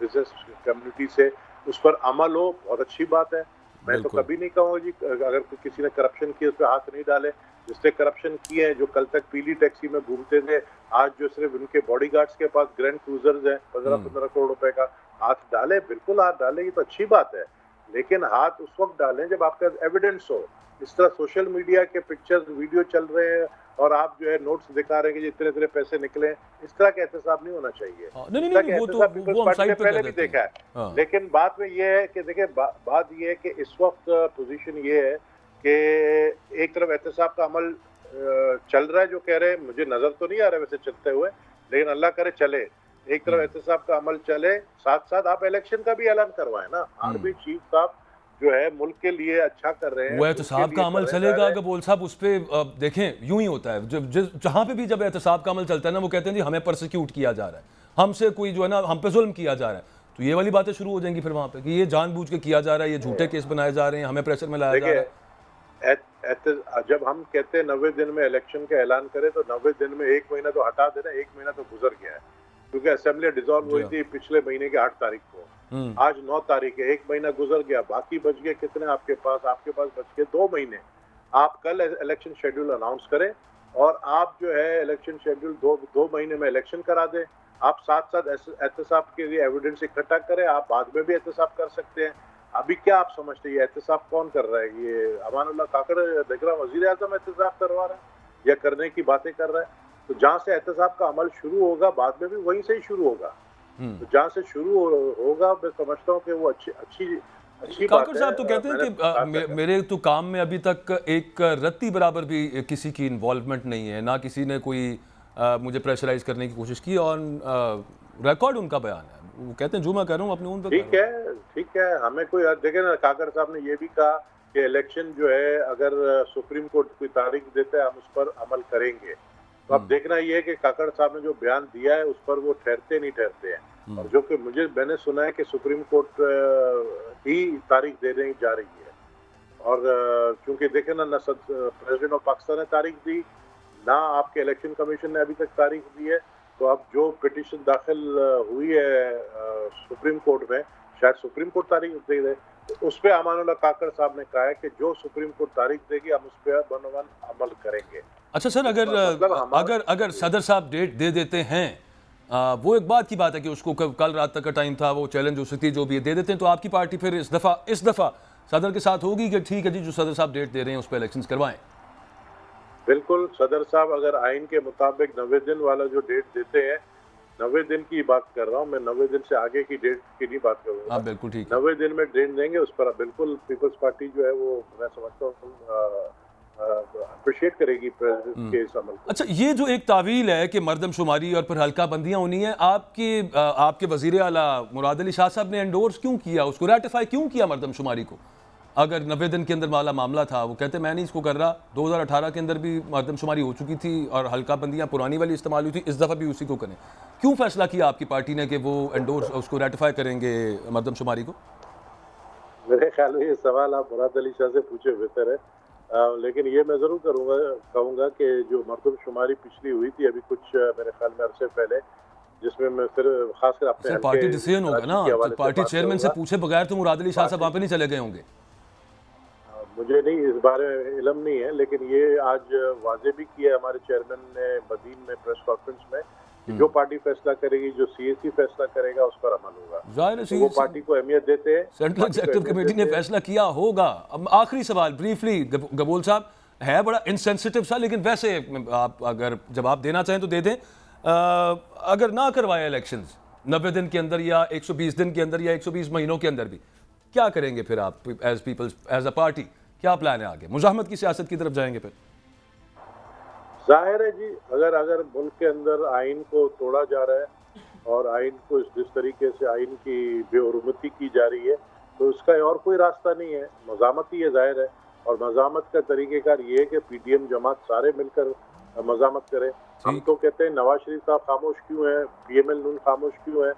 बिजनेस कम्युनिटी से, उस पर अमल हो, बहुत अच्छी बात है। मैं तो कभी नहीं कहूँगा जी अगर किसी ने करप्शन किया उस पर हाथ नहीं डाले। जिसने करप्शन किए हैं, जो कल तक पीली टैक्सी में घूमते थे, आज जो सिर्फ उनके बॉडीगार्ड्स के पास ग्रैंड क्रूजर्स हैं 15-15 करोड़ रुपए का, हाथ डाले, बिल्कुल हाथ डाले, ये तो अच्छी बात है। लेकिन हाथ उस वक्त डालें जब आपका एविडेंस हो। इस तरह सोशल मीडिया के पिक्चर्स वीडियो चल रहे हैं और आप जो है नोट्स दिखा रहे हैं कि इतने पैसे निकले, इस तरह का एहतसाब नहीं होना चाहिए। नहीं, वो तो पहले भी देखा है। लेकिन बात में ये है कि देखिए, बात ये है कि इस वक्त पोजीशन ये है कि एक तरफ एहतसाब का अमल चल रहा है, जो कह रहे हैं, मुझे नजर तो नहीं आ रहा वैसे चलते हुए, लेकिन अल्लाह करे चले। एक तरफ एहतसाब का अमल चले, साथ साथ आप इलेक्शन का भी ऐलान करवाएं ना। आर्मी चीफ साहब जो है मुल्क के लिए अच्छा कर रहे हैं, वो एहतसाब का अमल चलेगा गबोल साहब, उस पर देखें यूं ही होता है, जहां पे भी जब एहतसाब का अमल चलता है ना, वो कहते हैं जी हमें परसिक्यूट किया जा रहा है, हमसे कोई जो है ना, हम पे जुल्म किया जा रहा है। तो ये वाली बातें शुरू हो जाएंगी फिर वहां पे कि ये जानबूझ के किया जा रहा है, ये झूठे केस बनाए जा रहे हैं, हमें प्रेशर में लाया जा रहा है। जब हम कहते हैं 90 दिन में इलेक्शन का ऐलान करें, तो 90 दिन में 1 महीना तो हटा देना, 1 महीना तो गुजर गया है, क्योंकि असेंबली डिसॉल्व हुई थी पिछले महीने के 8 तारीख को। आज 9 तारीख है, 1 महीना गुजर गया। बाकी बच गए कितने आपके पास बच गए 2 महीने। आप कल इलेक्शन शेड्यूल अनाउंस करें और आप जो है इलेक्शन शेड्यूल 2 महीने में इलेक्शन करा दें। आप साथ साथ एहतसाब के लिए एविडेंस इकट्ठा करें। आप बाद में भी एहतसाब कर सकते हैं। अभी क्या आप समझते हैं ये एहतसाब कौन कर रहा है? ये अमानुल्लाह काकड़ देख रहा वजीर आजम एहतसाब करवा रहा है। या करने की बातें कर रहा है। तो जहाँ से एहतसाब का अमल शुरू होगा बाद में भी वहीं से ही शुरू होगा। तो जहाँ से शुरू होगा मैं समझता हूँ कि वो अच्छी काकड़ साहब तो कहते हैं कि मेरे तो काम में अभी तक एक रत्ती बराबर भी किसी की इन्वॉल्वमेंट नहीं है, ना किसी ने कोई मुझे प्रेशराइज करने की कोशिश की, और रिकॉर्ड उनका बयान है। वो कहते हैं जो मैं कह रहा हूँ अपने उन पर ठीक है। हमें कोई देखे ना, काकड़ साहब ने ये भी कहा कि इलेक्शन जो है अगर सुप्रीम कोर्ट कोई तारीख देता है हम उस पर अमल करेंगे। तो अब देखना ये है कि काकड़ साहब ने जो बयान दिया है उस पर वो ठहरते नहीं ठहरते हैं। और जो कि मैंने सुना है कि सुप्रीम कोर्ट ही तारीख देने जा रही है। और क्योंकि देखे ना प्रेसिडेंट ऑफ पाकिस्तान ने तारीख दी, ना आपके इलेक्शन कमीशन ने अभी तक तारीख दी है। तो अब जो पिटीशन दाखिल हुई है सुप्रीम कोर्ट में, शायद सुप्रीम कोर्ट तारीख दे दे। तो उस पर अमानुल्लाह काकड़ साहब ने कहा है कि जो सुप्रीम कोर्ट तारीख देगी हम उस पर बनोबन अमल करेंगे। अच्छा सर, अगर सदर साहब डेट दे देते हैं, वो एक बात की बात है कि उसको कल रात तक का टाइम था, वो चैलेंज हो सकती है, जो भी दे देते हैं, तो आपकी पार्टी फिर इस दफा सदर के साथ होगी कि ठीक है जी जो सदर साहब डेट दे रहे हैं उस पर इलेक्शंस करवाएं? बिल्कुल, सदर साहब अगर आइन के मुताबिक 90 दिन वाला जो डेट देते हैं, 90 दिन की बात कर रहा हूँ मैं, 90 दिन से आगे की डेट की नहीं बात करूँगा। हाँ बिल्कुल ठीक, 90 दिन में डेट देंगे, उस पर बिल्कुल पीपल्स पार्टी जो है वो मैं समझता हूँ अप्रिशिएट करेगी प्रेसिडेंट के इस अमल को। अच्छा, ये जो एक तावील है कि मर्दमशुमारी और फिर हल्का बंदियां होनी है, आपके वजीर आला मुराद अली शाह साहब ने एंडोर्स क्यों किया, उसको रेटिफाई क्यों किया मर्दमशुमारी को? अगर 90 दिन के अंदर वाला मामला था, वो कहते मैं नहीं इसको कर रहा। 2018 के अंदर भी मर्दमशुमारी हो चुकी थी और हल्का बंदियां पुरानी वाली इस्तेमाल हुई थी, इस दफ़ा भी उसी को करें। क्यों फैसला किया आपकी पार्टी ने कि वो एंडोर्स उसको रेटिफाई करेंगे मर्दमशुमारी को? मेरे ख्याल में ये सवाल आप मुराद अली शाह से पूछे बेहतर है। लेकिन ये मैं जरूर कहूँगा कि जो मर्दमशुमारी पिछली हुई थी अभी कुछ मेरे ख्याल में अरसे पहले, जिसमें मैं फिर खासकर अपने पार्टी डिसीजन होगा ना, तो पार्टी चेयरमैन से पूछे बगैर तो मुराद अली शाह साहब वहाँ पे नहीं चले गए होंगे। मुझे नहीं इस बारे में इल्म नहीं है, लेकिन ये आज वाजे भी किया हमारे चेयरमैन ने मदीन में प्रेस कॉन्फ्रेंस में कि जो पार्टी फैसला करेगी, जो सीएसी फैसला करेगा उस पर अमल होगा। तो वो पार्टी को अहमियत देते हैं, सेंट्रल एग्जीक्यूटिव कमेटी ने फैसला किया होगा। अब आखिरी सवाल ब्रीफली गबूल साहब, है बड़ा इनसेंसिटिव सा, लेकिन वैसे आप अगर जवाब देना चाहें तो दे दें। अगर ना करवाए इलेक्शंस 90 दिन के अंदर या 120 दिन के अंदर या 120 महीनों के अंदर भी, क्या करेंगे फिर आप as peoples, as a party? क्या प्लान है आगे? मुजाहमत की सियासत की तरफ जाएंगे फिर? जाहिर है जी, अगर मुल्क के अंदर आइन को तोड़ा जा रहा है और आइन को जिस तरीके से आइन की बेहुरमती की जा रही है, तो उसका और कोई रास्ता नहीं है, मज़ामत ही है, जाहिर है। और मज़ामत का तरीक़ेकार ये है कि पीडीएम जमात सारे मिलकर मज़ामत करें। हम तो कहते हैं नवाज शरीफ साहब खामोश क्यों है, पीएमएल नून खामोश क्यों है?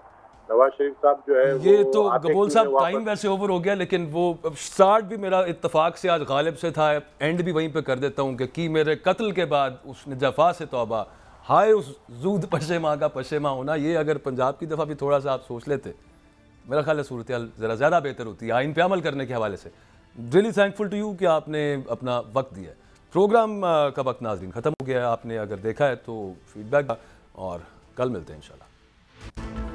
नवाज शरीफ साहब जो है ये तो गबूल साहब टाइम वैसे ओवर हो गया, लेकिन वो स्टार्ट भी मेरा इत्तफाक से आज गालिब से था, एंड भी वहीं पे कर देता हूँ कि मेरे कत्ल के बाद उसने जफा से तौबा, हाय उस जूद पशेमा का पशेमा होना। ये अगर पंजाब की दफ़ा भी थोड़ा सा आप सोच लेते, मेरा ख्याल है सूरत हाल ज़रा ज़्यादा बेहतर होती है आइन पे अमल करने के हवाले से। रियली थैंकफुल टू यू कि आपने अपना वक्त दिया। प्रोग्राम का वक्त नाज़रीन ख़त्म हो गया है, आपने अगर देखा है तो फीडबैक, और कल मिलते हैं इंशाल्लाह।